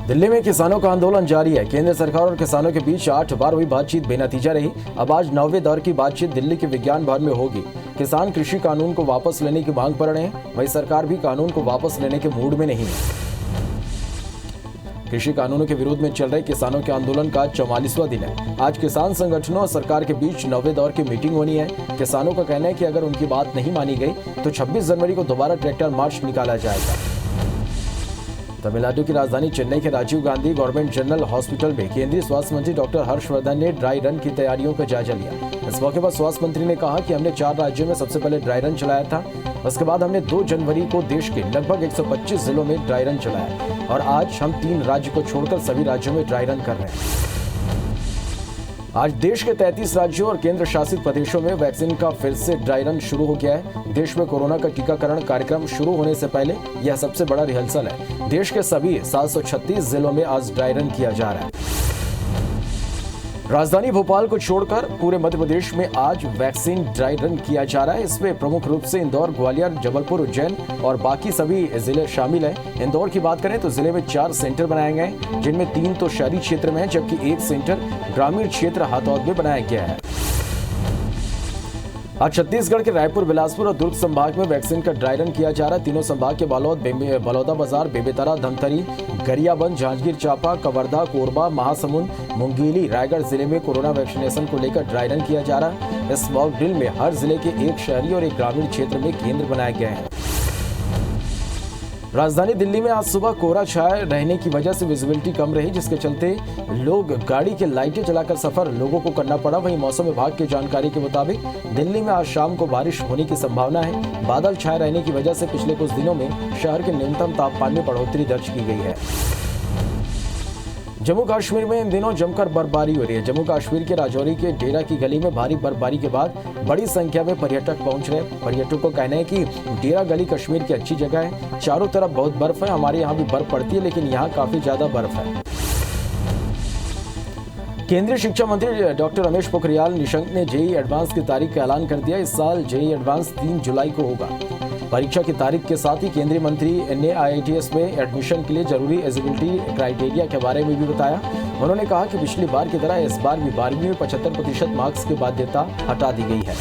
दिल्ली में किसानों का आंदोलन जारी है। केंद्र सरकार और किसानों के बीच 8 बार हुई बातचीत बेनतीजा रही। अब आज 9वें दौर की बातचीत दिल्ली के विज्ञान भवन में होगी। किसान कृषि कानून को वापस लेने की मांग पर रहे हैं। वहीं सरकार भी कानून को वापस लेने के मूड में नहीं है। कृषि कानूनों के विरोध में चल रहे किसानों के आंदोलन का 44वां दिन है। आज किसान संगठनों और सरकार के बीच 9वें दौर की मीटिंग होनी है। किसानों का कहना है कि अगर उनकी बात नहीं मानी गई तो 26 जनवरी को दोबारा ट्रैक्टर मार्च निकाला जाएगा। तमिलनाडु की राजधानी चेन्नई के Rajiv Gandhi government general hospital में केंद्रीय स्वास्थ्य मंत्री डॉक्टर हर्षवर्धन ने ड्राई रन की तैयारियों का जायजा लिया। इस मौके पर स्वास्थ्य मंत्री ने कहा कि हमने 4 राज्यों में सबसे पहले ड्राई रन चलाया था। उसके बाद हमने 2 जनवरी को देश के लगभग 125 जिलों में ड्राई रन चलाया और आज हम 3 राज्य को छोड़कर सभी राज्यों में ड्राई रन कर रहे हैं। आज देश के 33 राज्यों और केंद्र शासित प्रदेशों में वैक्सीन का फिर से ड्राई रन शुरू हो गया है। देश में कोरोना का टीकाकरण कार्यक्रम शुरू होने से पहले यह सबसे बड़ा रिहर्सल है। देश के सभी 736 जिलों में आज ड्राई रन किया जा रहा है। राजधानी भोपाल को छोड़कर पूरे मध्य प्रदेश में आज वैक्सीन ड्राई रन किया जा रहा है। इसमें प्रमुख रूप से इंदौर, ग्वालियर, जबलपुर, उज्जैन और बाकी सभी जिले शामिल हैं। इंदौर की बात करें तो जिले में 4 सेंटर बनाए गए हैं, जिनमें 3 तो शहरी क्षेत्र में है, जबकि 1 सेंटर ग्रामीण क्षेत्र हाथौद में बनाया गया है। आज छत्तीसगढ़ के रायपुर, बिलासपुर और दुर्ग संभाग में वैक्सीन का ड्राई रन किया जा रहा है। तीनों संभाग के बलौदाबाजार, बेमेतरा, धमतरी, गरियाबंद, जांजगीर चांपा, कवर्धा, कोरबा, महासमुंद, मुंगेली, रायगढ़ जिले में कोरोना वैक्सीनेशन को लेकर ड्राई रन किया जा रहा है। इस मॉक ड्रिल में हर जिले के एक शहरी और एक ग्रामीण क्षेत्र में केंद्र बनाए गए हैं। राजधानी दिल्ली में आज सुबह कोहरा छाए रहने की वजह से विजिबिलिटी कम रही, जिसके चलते लोग गाड़ी की लाइटें जलाकर सफर लोगों को करना पड़ा। वहीं मौसम विभाग की जानकारी के मुताबिक दिल्ली में आज शाम को बारिश होने की संभावना है। बादल छाए रहने की वजह से पिछले कुछ दिनों में शहर के न्यूनतम तापमान में बढ़ोतरी दर्ज की गई है। जम्मू कश्मीर में इन दिनों जमकर बर्फबारी हो रही है। जम्मू कश्मीर के राजौरी के डेरा की गली में भारी बर्फबारी के बाद बड़ी संख्या में पर्यटक पहुंच रहे। पर्यटकों का कहना है कि डेरा गली कश्मीर की अच्छी जगह है, चारों तरफ बहुत बर्फ है। हमारे यहाँ भी बर्फ पड़ती है, लेकिन यहाँ काफी ज्यादा बर्फ है। केंद्रीय शिक्षा मंत्री डॉक्टर रमेश पोखरियाल निशंक ने जेईई एडवांस की तारीख का ऐलान कर दिया। इस साल जेईई एडवांस 3 जुलाई को होगा। परीक्षा की तारीख के साथ ही केंद्रीय मंत्री ने IITS में एडमिशन के लिए जरूरी एलिजिबिलिटी क्राइटेरिया के बारे में भी बताया। उन्होंने कहा कि पिछली बार की तरह इस बार भी 12वीं में 75% मार्क्स की बाध्यता हटा दी गई है।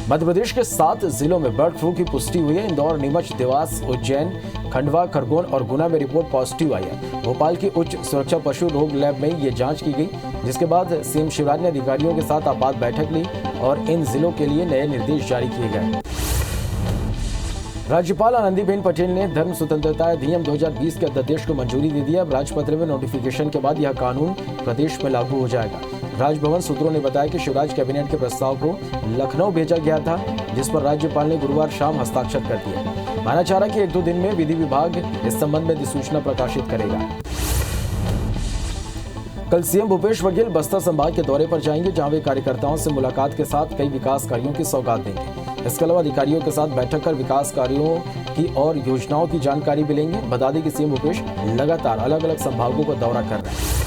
मध्य प्रदेश के 7 जिलों में बर्ड फ्लू की पुष्टि हुई है। इंदौर, नीमच, देवास, उज्जैन, खंडवा, खरगोन और गुना में रिपोर्ट पॉजिटिव आई है। भोपाल की उच्च सुरक्षा पशु रोग लैब में ये जांच की गई, जिसके बाद सीएम शिवराज ने अधिकारियों के साथ आपात बैठक ली और इन जिलों के लिए नए निर्देश जारी किए गए। राज्यपाल आनंदीबेन पटेल ने धर्म स्वतंत्रता अधिनियम 2020 के अध्यादेश को मंजूरी दे दिया। राजपत्र में नोटिफिकेशन के बाद यह कानून प्रदेश में लागू हो जाएगा। राजभवन सूत्रों ने बताया कि शिवराज कैबिनेट के प्रस्ताव को लखनऊ भेजा गया था, जिस पर राज्यपाल ने गुरुवार शाम हस्ताक्षर कर दिए। माना जा रहा है कि 1-2 दिन में विधि विभाग इस संबंध में अधिसूचना प्रकाशित करेगा। कल सीएम भूपेश बघेल बस्तर संभाग के दौरे पर जाएंगे, जहां वे कार्यकर्ताओं से मुलाकात के साथ कई विकास कार्यों की सौगात देंगे। इसके अलावा अधिकारियों के साथ बैठक कर विकास कार्यों की और योजनाओं की जानकारी भी लेंगे। बता दें कि सीएम भूपेश लगातार अलग अलग संभागों का दौरा कर रहे हैं।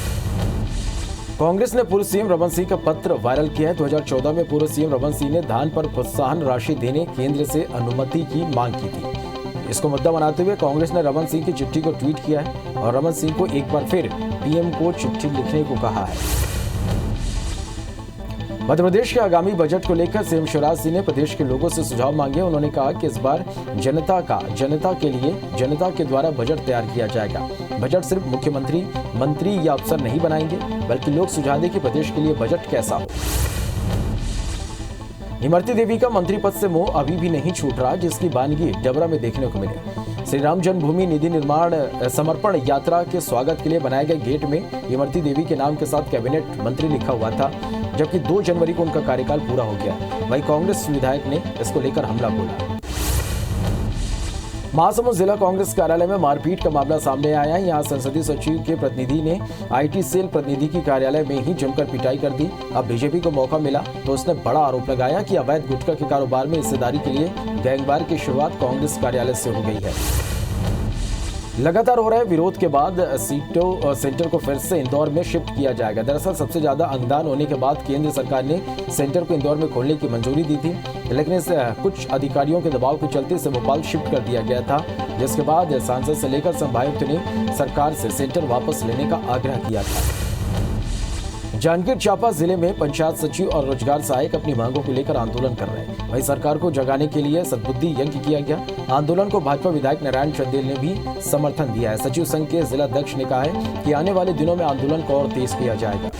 कांग्रेस ने पूर्व सीएम रमन सिंह का पत्र वायरल किया है। 2014 में पूर्व सीएम रमन सिंह ने धान पर प्रोत्साहन राशि देने केंद्र से अनुमति की मांग की थी। इसको मुद्दा बनाते हुए कांग्रेस ने रमन सिंह की चिट्ठी को ट्वीट किया है और रमन सिंह को एक बार फिर पीएम को चिट्ठी लिखने को कहा है। मध्य प्रदेश के आगामी बजट को लेकर सीएम शिवराज सिंह ने प्रदेश के लोगों से सुझाव मांगे। उन्होंने कहा कि इस बार जनता के लिए जनता के द्वारा बजट तैयार किया जाएगा। बजट सिर्फ मुख्यमंत्री, मंत्री या अफसर नहीं बनाएंगे, बल्कि लोग सुझाव दें कि प्रदेश के लिए बजट कैसा हो। इमरती देवी का मंत्री पद से मोह अभी भी नहीं छूट रहा, जिसकी बानगी डबरा में देखने को मिले। श्री राम जन्मभूमि निधि निर्माण समर्पण यात्रा के स्वागत के लिए बनाए गए गेट में इमरती देवी के नाम के साथ कैबिनेट मंत्री लिखा हुआ था, जबकि 2 जनवरी को उनका कार्यकाल पूरा हो गया। वहीं कांग्रेस विधायक ने इसको लेकर हमला बोला। महासमुंद जिला कांग्रेस कार्यालय में मारपीट का मामला सामने आया है। यहाँ संसदीय सचिव के प्रतिनिधि ने IT सेल प्रतिनिधि की कार्यालय में ही जमकर पिटाई कर दी। अब बीजेपी को मौका मिला तो उसने बड़ा आरोप लगाया कि अवैध गुटखा के कारोबार में हिस्सेदारी के लिए गैंगवार की शुरुआत कांग्रेस कार्यालय से हो गई है। लगातार हो रहे विरोध के बाद सेंटर को फिर से इंदौर में शिफ्ट किया जाएगा। दरअसल सबसे ज्यादा अंगदान होने के बाद केंद्र सरकार ने सेंटर को इंदौर में खोलने की मंजूरी दी थी, लेकिन इस कुछ अधिकारियों के दबाव के चलते इसे भोपाल शिफ्ट कर दिया गया था, जिसके बाद सांसद से लेकर संभायुक्त ने सरकार से सेंटर वापस लेने का आग्रह किया था। जांजगीर चांपा जिले में पंचायत सचिव और रोजगार सहायक अपनी मांगों को लेकर आंदोलन कर रहे हैं। वहीं सरकार को जगाने के लिए सद्बुद्धि यज्ञ किया गया। आंदोलन को भाजपा विधायक नारायण चंदेल ने भी समर्थन दिया है। सचिव संघ के जिला अध्यक्ष ने कहा है कि आने वाले दिनों में आंदोलन को और तेज किया जाएगा।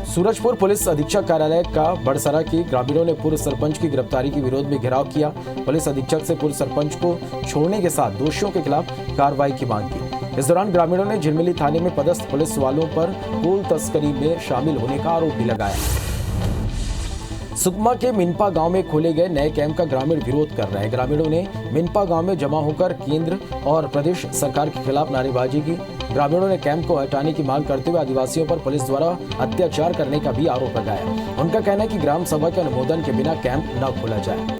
सूरजपुर पुलिस अधीक्षक कार्यालय का बड़सरा के ग्रामीणों ने पूर्व सरपंच की गिरफ्तारी के विरोध में घेराव किया। पुलिस अधीक्षक से पूर्व सरपंच को छोड़ने के साथ दोषियों के खिलाफ कार्रवाई की मांग की। इस दौरान ग्रामीणों ने झिलमिली थाने में पदस्थ पुलिस वालों पर फूल तस्करी में शामिल होने का आरोप भी लगाया। सुकमा के मिनपा गांव में खोले गए नए कैंप का ग्रामीण विरोध कर रहे हैं। ग्रामीणों ने मिनपा गांव में जमा होकर केंद्र और प्रदेश सरकार के खिलाफ नारेबाजी की। ग्रामीणों ने कैंप को हटाने की मांग करते हुए आदिवासियों पर पुलिस द्वारा अत्याचार करने का भी आरोप लगाया। उनका कहना है कि ग्राम सभा के अनुमोदन के बिना कैंप न खोला जाए।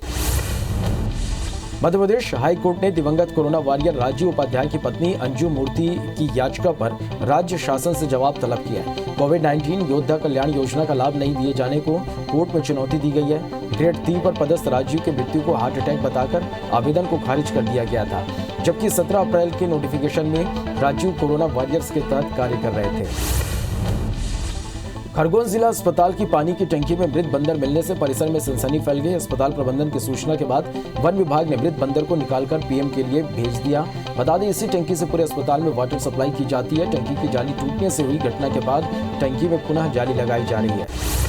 मध्य प्रदेश हाई कोर्ट ने दिवंगत कोरोना वॉरियर राजीव उपाध्याय की पत्नी अंजू मूर्ति की याचिका पर राज्य शासन से जवाब तलब किया है। कोविड-19 योद्धा कल्याण योजना का लाभ नहीं दिए जाने को कोर्ट में चुनौती दी गई है। ग्रेड 3 पर पदस्थ राजीव की मृत्यु को हार्ट अटैक बताकर आवेदन को खारिज कर दिया गया था, जबकि 17 अप्रैल के नोटिफिकेशन में राजीव कोरोना वॉरियर्स के तहत कार्य कर रहे थे। खरगोन जिला अस्पताल की पानी की टंकी में मृत बंदर मिलने से परिसर में सनसनी फैल गई। अस्पताल प्रबंधन की सूचना के बाद वन विभाग ने मृत बंदर को निकालकर पीएम के लिए भेज दिया। बता दें, इसी टंकी से पूरे अस्पताल में वाटर सप्लाई की जाती है। टंकी की जाली टूटने से हुई घटना के बाद टंकी में पुनः जाली लगाई जा रही है।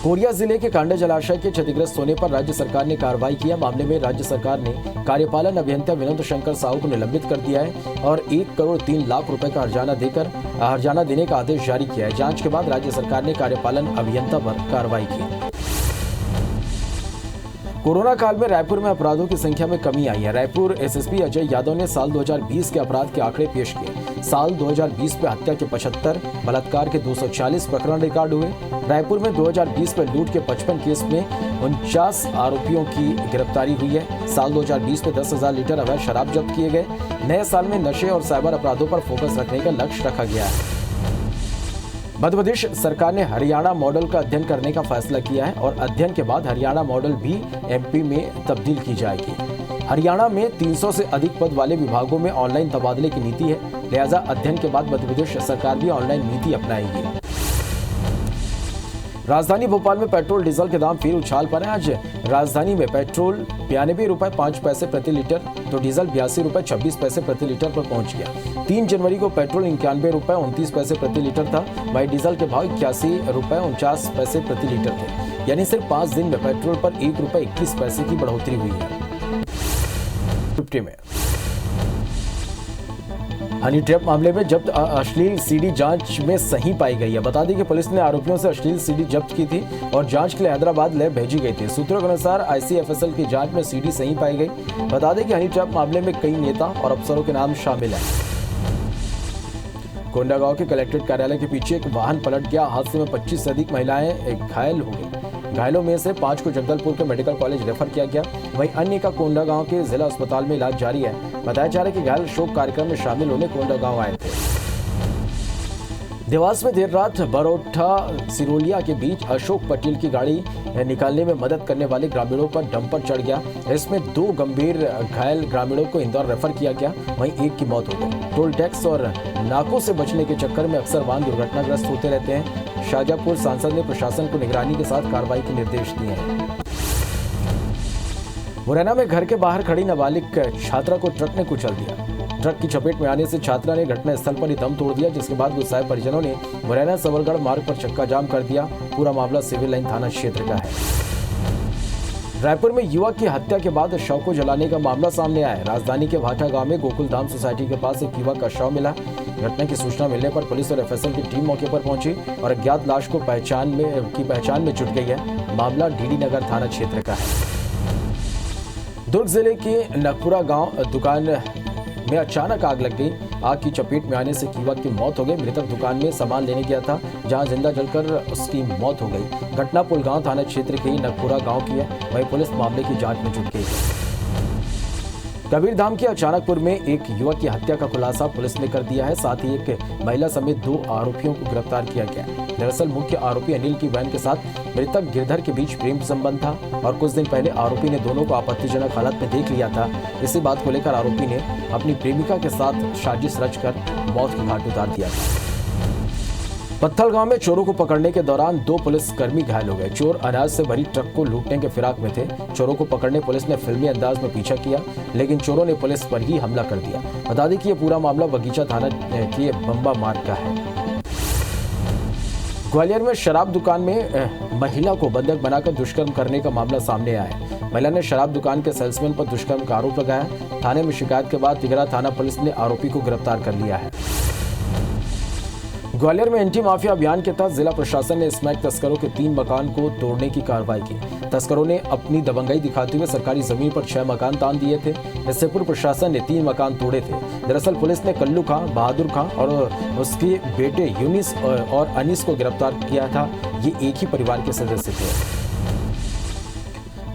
कोरिया जिले के कांडा जलाशय के क्षतिग्रस्त होने पर राज्य सरकार ने कार्रवाई किया। मामले में राज्य सरकार ने कार्यपालन अभियंता विनोद शंकर साहू को निलंबित कर दिया है और 1 करोड़ 3 लाख रुपए का हर्जाना देने का आदेश जारी किया है। जांच के बाद राज्य सरकार ने कार्यपालन अभियंता पर कार्रवाई की। कोरोना काल में रायपुर में अपराधों की संख्या में कमी आई है। रायपुर एसएसपी अजय यादव ने साल 2020 के अपराध के आंकड़े पेश किए। साल 2020 में हत्या के 75, बलात्कार के 240 प्रकरण रिकॉर्ड हुए। रायपुर में 2020 में लूट के 55 केस में 49 आरोपियों की गिरफ्तारी हुई है। साल 2020 में 10,000 लीटर अवैध शराब जब्त किए गए। नए साल में नशे और साइबर अपराधों पर फोकस रखने का लक्ष्य रखा गया है। मध्य सरकार ने हरियाणा मॉडल का अध्ययन करने का फैसला किया है और अध्ययन के बाद हरियाणा मॉडल भी एमपी में तब्दील की जाएगी। हरियाणा में 300 से अधिक पद वाले विभागों में ऑनलाइन तबादले की नीति है, लिहाजा अध्ययन के बाद मध्य सरकार भी ऑनलाइन नीति अपनाएगी। राजधानी भोपाल में पेट्रोल डीजल के दाम फिर उछाल पर हैं। आज राजधानी में पेट्रोल 92 रुपए 5 पैसे प्रति लीटर तो डीजल 82 रुपए 26 पैसे प्रति लीटर पर पहुंच गया। 3 जनवरी को पेट्रोल 91 रुपए 29 पैसे प्रति लीटर था, वहीं डीजल के भाव 81 रुपए 49 पैसे प्रति लीटर थे। यानी सिर्फ 5 दिन में पेट्रोल पर 1 रुपए 21 पैसे की बढ़ोतरी हुई है। हनी ट्रैप मामले में जब्त अश्लील सीडी जांच में सही पाई गई है। बता दें कि पुलिस ने आरोपियों से अश्लील सीडी जब्त की थी और जांच के लिए हैदराबाद लैब भेजी गई थी। सूत्रों के अनुसार आईसीएफएसएल की जांच में सीडी सही पाई गई। बता दें कि हनी ट्रैप मामले में कई नेता और अफसरों के नाम शामिल हैं। कोंडागांव के कलेक्ट्रेट कार्यालय के पीछे एक वाहन पलट गया। हादसे में 25 से अधिक महिलाएं घायल हो गई। घायलों में से 5 को जगदलपुर के मेडिकल कॉलेज रेफर किया गया, वहीं अन्य का कोंडागांव के जिला अस्पताल में इलाज जारी है। बताया जा रहा है कि घायल शोक कार्यक्रम में शामिल होने कोंडागांव आए थे। देवास में देर रात बरोठा सिरोलिया के बीच अशोक पटेल की गाड़ी निकालने में मदद करने वाले ग्रामीणों पर डंपर चढ़ गया। इसमें 2 गंभीर घायल ग्रामीणों को इंदौर रेफर किया गया, वहीं एक की मौत हो गई। टोल टैक्स और नाकों से बचने के चक्कर में अक्सर वाहन दुर्घटनाग्रस्त होते रहते हैं। शाहजहांपुर सांसद ने प्रशासन को निगरानी के साथ कार्रवाई के निर्देश दिए हैं। मुरैना में घर के बाहर खड़ी नाबालिग छात्रा को ट्रक ने कुचल दिया। ट्रक की चपेट में आने से छात्रा ने घटनास्थल पर ही दम तोड़ दिया, जिसके बाद गुस्साए परिजनों ने मुरैना सबलगढ़ मार्ग पर चक्का जाम कर दिया। पूरा मामला सिविल लाइन थाना क्षेत्र का है। रायपुर में युवक की हत्या के बाद शव को जलाने का मामला सामने आया है। राजधानी के भाटा गांव में गोकुल धाम सोसाइटी के पास एक युवक का शव मिला। घटना की सूचना मिलने पर पुलिस और एफएसएल की टीम मौके पर पहुंची और अज्ञात लाश को पहचान में जुट गई है। मामला डीडी नगर थाना क्षेत्र का है। दुर्ग जिले के नगपुरा गांव दुकान में अचानक आग लग गई। आग की चपेट में आने से युवक की मौत हो गई। मृतक दुकान में सामान लेने गया था, जहां जिंदा जलकर उसकी मौत हो गई। घटना पुलगांव थाना क्षेत्र के नगपुरा गांव की है, वहीं पुलिस मामले की जांच में जुट गई है। कबीरधाम के अचानकपुर में एक युवक की हत्या का खुलासा पुलिस ने कर दिया है। साथ ही एक महिला समेत 2 आरोपियों को गिरफ्तार किया गया। दरअसल मुख्य आरोपी अनिल की बहन के साथ मृतक गिरधर के बीच प्रेम संबंध था और कुछ दिन पहले आरोपी ने दोनों को आपत्तिजनक हालत में देख लिया था। इसी बात को लेकर आरोपी ने अपनी प्रेमिका के साथ साजिश रचकर मौत के घाट उतार दिया था। पत्थल गांव में चोरों को पकड़ने के दौरान 2 पुलिसकर्मी घायल हो गए। चोर अनाज से भरी ट्रक को लूटने के फिराक में थे। चोरों को पकड़ने पुलिस ने फिल्मी अंदाज में पीछा किया, लेकिन चोरों ने पुलिस पर ही हमला कर दिया। बता दें कि यह पूरा मामला बगीचा थाना के बम्बा मार्ग का है। ग्वालियर में शराब दुकान में महिला को बंधक बनाकर दुष्कर्म करने का मामला सामने आया है। महिला ने शराब दुकान के सेल्समैन पर दुष्कर्म का आरोप लगाया। थाने में शिकायत के बाद तिगरा थाना पुलिस ने आरोपी को गिरफ्तार कर लिया है। ग्वालियर में एंटी माफिया अभियान के तहत जिला प्रशासन ने स्मैक तस्करों के 3 मकान को तोड़ने की कार्रवाई की। तस्करों ने अपनी दबंगई दिखाते हुए सरकारी जमीन पर 6 मकान तान दिए थे। इससे पूर्व प्रशासन ने 3 मकान तोड़े थे। दरअसल पुलिस ने कल्लू खां, बहादुर खां और उसके बेटे यूनिस और अनीस को गिरफ्तार किया था। ये एक ही परिवार के सदस्य थे।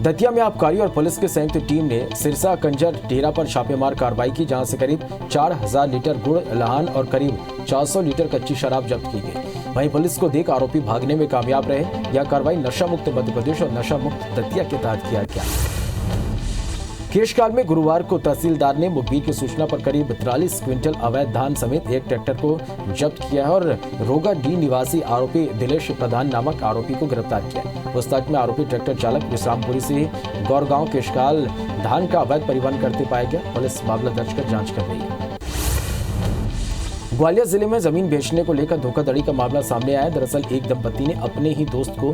दतिया में आबकारी और पुलिस की संयुक्त टीम ने सिरसा कंजर डेरा पर छापेमार कार्रवाई की, जहां से करीब 4000 लीटर गुड़ लहान और करीब 400 लीटर कच्ची शराब जब्त की गई। वहीं पुलिस को देख आरोपी भागने में कामयाब रहे। यह कार्रवाई नशा मुक्त मध्य प्रदेश और नशा मुक्त दतिया के तहत किया गया। केशकाल में गुरुवार को तहसीलदार ने मुखबिर की सूचना पर करीब 43 क्विंटल अवैध धान समेत एक ट्रैक्टर को जब्त किया है और रोगा डी निवासी आरोपी दिलेश प्रधान नामक आरोपी को गिरफ्तार किया। पूछताछ में आरोपी ट्रैक्टर चालक विश्रामपुरी से गौरगांव केशकाल धान का अवैध परिवहन करते पाया गया। पुलिस मामला दर्ज कर जांच कर रही है। ग्वालियर जिले में जमीन बेचने को लेकर धोखाधड़ी का मामला सामने आया। दरअसल एक दंपति ने अपने ही दोस्त को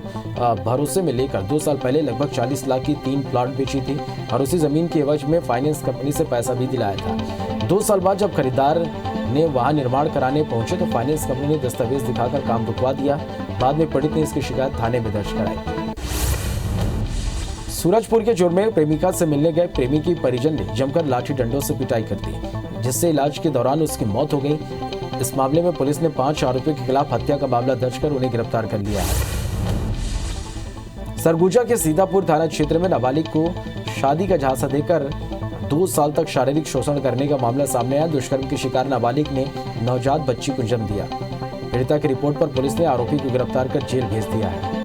भरोसे में लेकर 2 साल पहले लगभग 40 लाख की 3 प्लॉट बेची थी और उसी जमीन के एवज में फाइनेंस कंपनी से पैसा भी दिलाया था। 2 साल बाद जब खरीदार ने वहां निर्माण कराने पहुंचे तो फाइनेंस कंपनी ने दस्तावेज दिखाकर काम रुकवा दिया। बाद में पीड़ित ने इसकी शिकायत थाने में दर्ज कराई। सूरजपुर के जुर्म में प्रेमिका से मिलने गए प्रेमी की परिजन ने जमकर लाठी डंडों से पिटाई कर दी, जिससे इलाज के दौरान उसकी मौत हो गई। इस मामले में पुलिस ने 5 आरोपियों के खिलाफ हत्या का मामला दर्ज कर उन्हें गिरफ्तार कर लिया है। सरगुजा के सीतापुर थाना क्षेत्र में नाबालिग को शादी का झांसा देकर 2 साल तक शारीरिक शोषण करने का मामला सामने आया। दुष्कर्म की शिकार नाबालिग ने नवजात बच्ची को जन्म दिया। पीड़िता की रिपोर्ट पर पुलिस ने आरोपी को गिरफ्तार कर जेल भेज दिया है।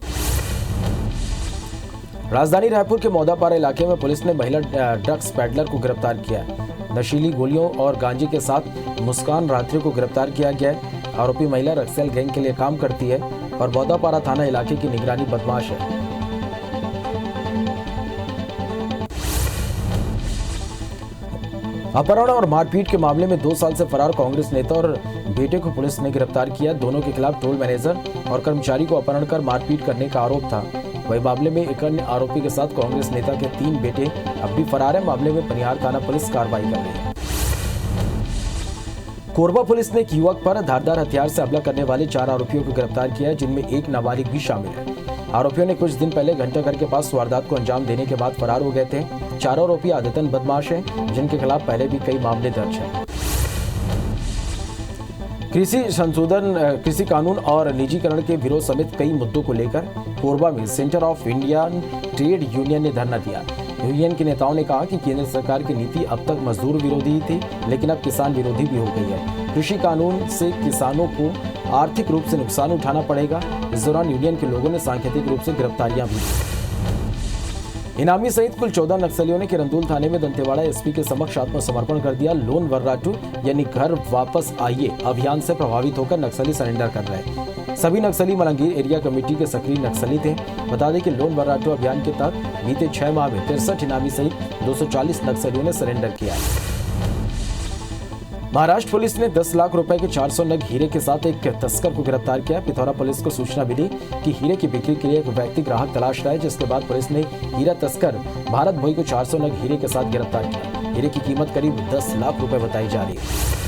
राजधानी रायपुर के मौदापारा इलाके में पुलिस ने महिला ड्रग्स पैडलर को गिरफ्तार किया। नशीली गोलियों और गांजे के साथ मुस्कान रात्रि को गिरफ्तार किया गया। आरोपी महिला रक्सेल गैंग के लिए काम करती है और मौदापारा थाना इलाके की निगरानी बदमाश है। अपहरण और मारपीट के मामले में 2 साल से फरार कांग्रेस नेता और बेटे को पुलिस ने गिरफ्तार किया। दोनों के खिलाफ टोल मैनेजर और कर्मचारी को अपहरण कर मारपीट करने का आरोप था। वही मामले में एक अन्य आरोपी के साथ कांग्रेस नेता के 3 बेटे अब भी फरार है। मामले में पनिहार थाना पुलिस कार्रवाई कर रही है। कोरबा पुलिस ने एक युवक पर धारदार हथियार से हमला करने वाले 4 आरोपियों को गिरफ्तार किया है, जिनमें एक नाबालिग भी शामिल है। आरोपियों ने कुछ दिन पहले घंटाघर के पास वारदात को अंजाम देने के बाद फरार हो गए थे। 4 आरोपी आदतन बदमाश हैं, जिनके खिलाफ पहले भी कई मामले दर्ज हैं। कृषि कानून और निजीकरण के विरोध समेत कई मुद्दों को लेकर कोरबा में centre of Indian trade union ने धरना दिया। यूनियन के नेताओं ने कहा कि केंद्र सरकार की नीति अब तक मजदूर विरोधी ही थी, लेकिन अब किसान विरोधी भी हो गई है। कृषि कानून से किसानों को आर्थिक रूप से नुकसान उठाना पड़ेगा। इस दौरान यूनियन के लोगों ने सांकेतिक रूप से गिरफ्तारियां भी की। इनामी सहित कुल 14 नक्सलियों ने किरंदुल थाने में दंतेवाड़ा एसपी के समक्ष आत्मसमर्पण कर दिया। लोन वर्राटू यानी घर वापस आइए अभियान से प्रभावित होकर नक्सली सरेंडर कर रहे। सभी नक्सली मलंगीर एरिया कमेटी के सक्रिय नक्सली थे। बता दें कि लोन वर्राटू अभियान के तहत बीते 6 माह में 63 इनामी सहित 240 नक्सलियों ने सरेंडर किया है। महाराष्ट्र पुलिस ने 10 लाख रुपए के 400 नग हीरे के साथ एक तस्कर को गिरफ्तार किया। पिथौरा पुलिस को सूचना मिली कि हीरे की बिक्री के लिए एक व्यक्ति ग्राहक तलाश रहा है, जिसके बाद पुलिस ने हीरा तस्कर भारत भोई को 400 नग हीरे के साथ गिरफ्तार किया। हीरे की कीमत करीब 10 लाख रुपए बताई जा रही है।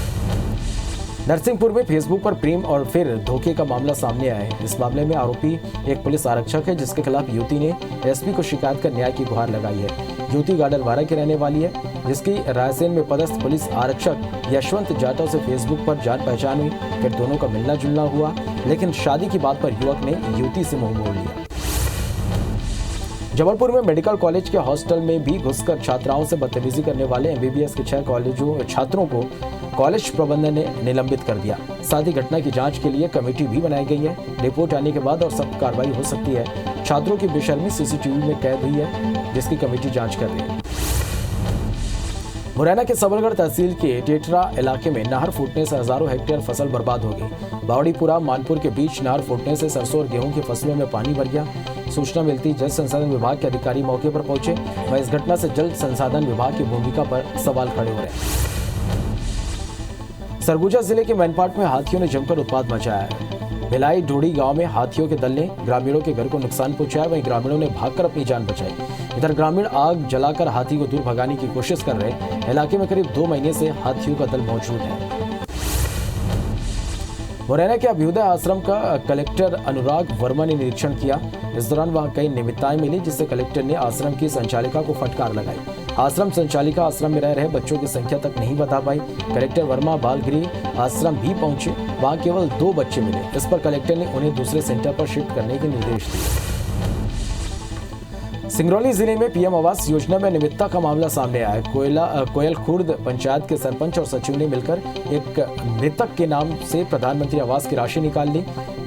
नरसिंहपुर में फेसबुक पर प्रेम और फिर धोखे का मामला सामने आया है। इस मामले में आरोपी एक पुलिस आरक्षक है, जिसके खिलाफ युवती ने एसपी को शिकायत कर न्याय की गुहार लगाई है। युवती गाडरवारा की रहने वाली है, जिसकी रायसेन में पदस्थ पुलिस आरक्षक यशवंत जाटव से फेसबुक पर जान पहचान हुई। फिर दोनों का मिलना जुलना हुआ, लेकिन शादी की बात पर युवक ने युवती से मुंह मोड़ लिया। जबलपुर में मेडिकल कॉलेज के हॉस्टल में भी घुसकर छात्राओं से बदतमीजी करने वाले एमबीबीएस के 6 छात्रों को कॉलेज प्रबंधन ने निलंबित कर दिया। साथ ही घटना की जांच के लिए कमेटी भी बनाई गई है। रिपोर्ट आने के बाद और सख्त कार्रवाई हो सकती है। छात्रों की बेशर्मी सीसीटीवी में कैद हुई है, जिसकी कमेटी जांच कर रही है। मुरैना के सबलगढ़ तहसील के टेटरा इलाके में नहर फूटने से हजारों हेक्टेयर फसल बर्बाद हो गई। बावड़ीपुरा मानपुर के बीच नहर फूटने से सरसों और गेहूं की फसलों में पानी भर गया। सूचना मिलती जल संसाधन विभाग के अधिकारी मौके पर पहुंचे। वह इस घटना से जल संसाधन विभाग की भूमिका पर सवाल खड़े हो रहे हैं। सरगुजा जिले के मैनपाट में हाथियों ने जमकर उत्पात मचाया है। भिलाई ढोड़ी गांव में हाथियों के दल ने ग्रामीणों के घर को नुकसान पहुंचाया। वहीं ग्रामीणों ने भागकर अपनी जान बचाई। इधर ग्रामीण आग जलाकर हाथी को दूर भगाने की कोशिश कर रहे। इलाके में करीब 2 महीने से हाथियों का दल मौजूद है। मुरैना के अभ्युदय आश्रम का कलेक्टर अनुराग वर्मा ने निरीक्षण किया। इस दौरान वहां कई नियमितताएं मिली, जिससे कलेक्टर ने आश्रम की संचालिका को फटकार लगाई। आश्रम संचालिका आश्रम में रह रहे बच्चों की संख्या तक नहीं बता पाई। कलेक्टर वर्मा बाल गृह आश्रम भी पहुंचे, वहां केवल 2 बच्चे मिले। इस पर कलेक्टर ने उन्हें दूसरे सेंटर पर शिफ्ट करने के निर्देश दिए। सिंगरौली जिले में पीएम आवास योजना में अनियमितता का मामला सामने आया है। कोयल खुर्द पंचायत के सरपंच और सचिव ने मिलकर एक मृतक के नाम से प्रधानमंत्री आवास की राशि निकाल ली,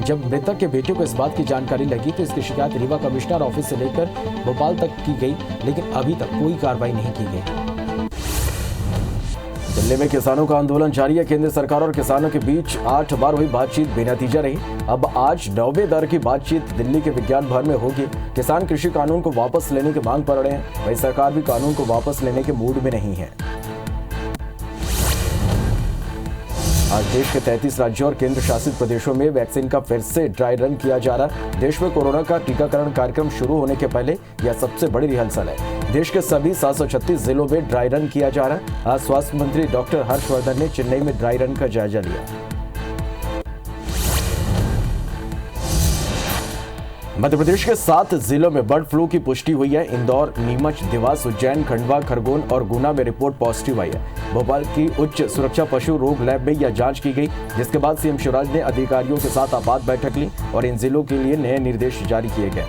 जब मृतक के बेटे को इस बात की जानकारी लगी तो इसकी शिकायत रीवा कमिश्नर ऑफिस से लेकर भोपाल तक की गई, लेकिन अभी तक कोई कार्रवाई नहीं की गई। दिल्ली में किसानों का आंदोलन जारी है। केंद्र सरकार और किसानों के बीच 8 बार हुई बातचीत बेनतीजा रही। अब आज 9वें दौर की बातचीत दिल्ली के विज्ञान भवन में होगी। किसान कृषि कानून को वापस लेने की मांग पर अड़े हैं। वहीं सरकार भी कानून को वापस लेने के मूड में नहीं है। आज देश के 33 राज्यों और केंद्र शासित प्रदेशों में वैक्सीन का फिर से ड्राई रन किया जा रहा है। देश में कोरोना का टीकाकरण कार्यक्रम शुरू होने के पहले यह सबसे बड़ी रिहर्सल है। देश के सभी 736 जिलों में ड्राई रन किया जा रहा है। आज स्वास्थ्य मंत्री डॉक्टर हर्षवर्धन ने चेन्नई में ड्राई रन का जायजा लिया। मध्य प्रदेश के 7 जिलों में बर्ड फ्लू की पुष्टि हुई है। इंदौर, नीमच, देवास, उज्जैन, खंडवा, खरगोन और गुना में रिपोर्ट पॉजिटिव आई है। भोपाल की उच्च सुरक्षा पशु रोग लैब में यह जांच की गई, जिसके बाद सीएम शिवराज ने अधिकारियों के साथ आपात बैठक ली और इन जिलों के लिए नए निर्देश जारी किए गए।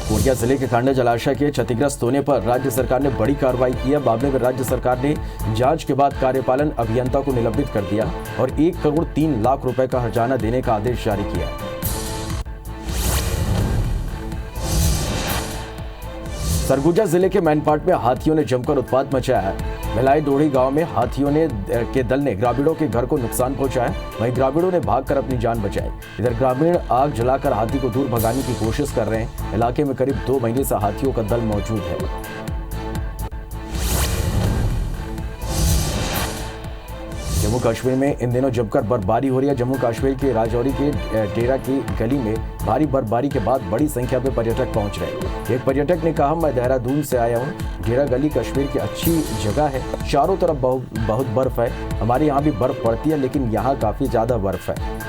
कोरिया जिले के खांडा जलाशय के क्षतिग्रस्त होने पर राज्य सरकार ने बड़ी कार्रवाई की है। मामले में राज्य सरकार ने जांच के बाद कार्यपालन अभियंता को निलंबित कर दिया और 1 करोड़ 3 लाख रुपए का हर्जाना देने का आदेश जारी किया है। सरगुजा जिले के मैनपाट में हाथियों ने जमकर उत्पात मचाया है। भिलाई डोड़ी गांव में हाथियों के दल ने ग्रामीणों के घर को नुकसान पहुंचाया। वहीं ग्रामीणों ने भागकर अपनी जान बचाई। इधर ग्रामीण आग जलाकर हाथी को दूर भगाने की कोशिश कर रहे हैं। इलाके में करीब 2 महीने से हाथियों का दल मौजूद है। जम्मू कश्मीर में इन दिनों जमकर बर्फबारी हो रही है। जम्मू कश्मीर के राजौरी के डेरा की गली में भारी बर्फबारी के बाद बड़ी संख्या में पर्यटक पहुंच रहे हैं। एक पर्यटक ने कहा, मैं देहरादून से आया हूं। डेरा गली कश्मीर की अच्छी जगह है। चारों तरफ बहुत बर्फ है। हमारे यहाँ भी बर्फ पड़ती है, लेकिन यहाँ काफी ज्यादा बर्फ है।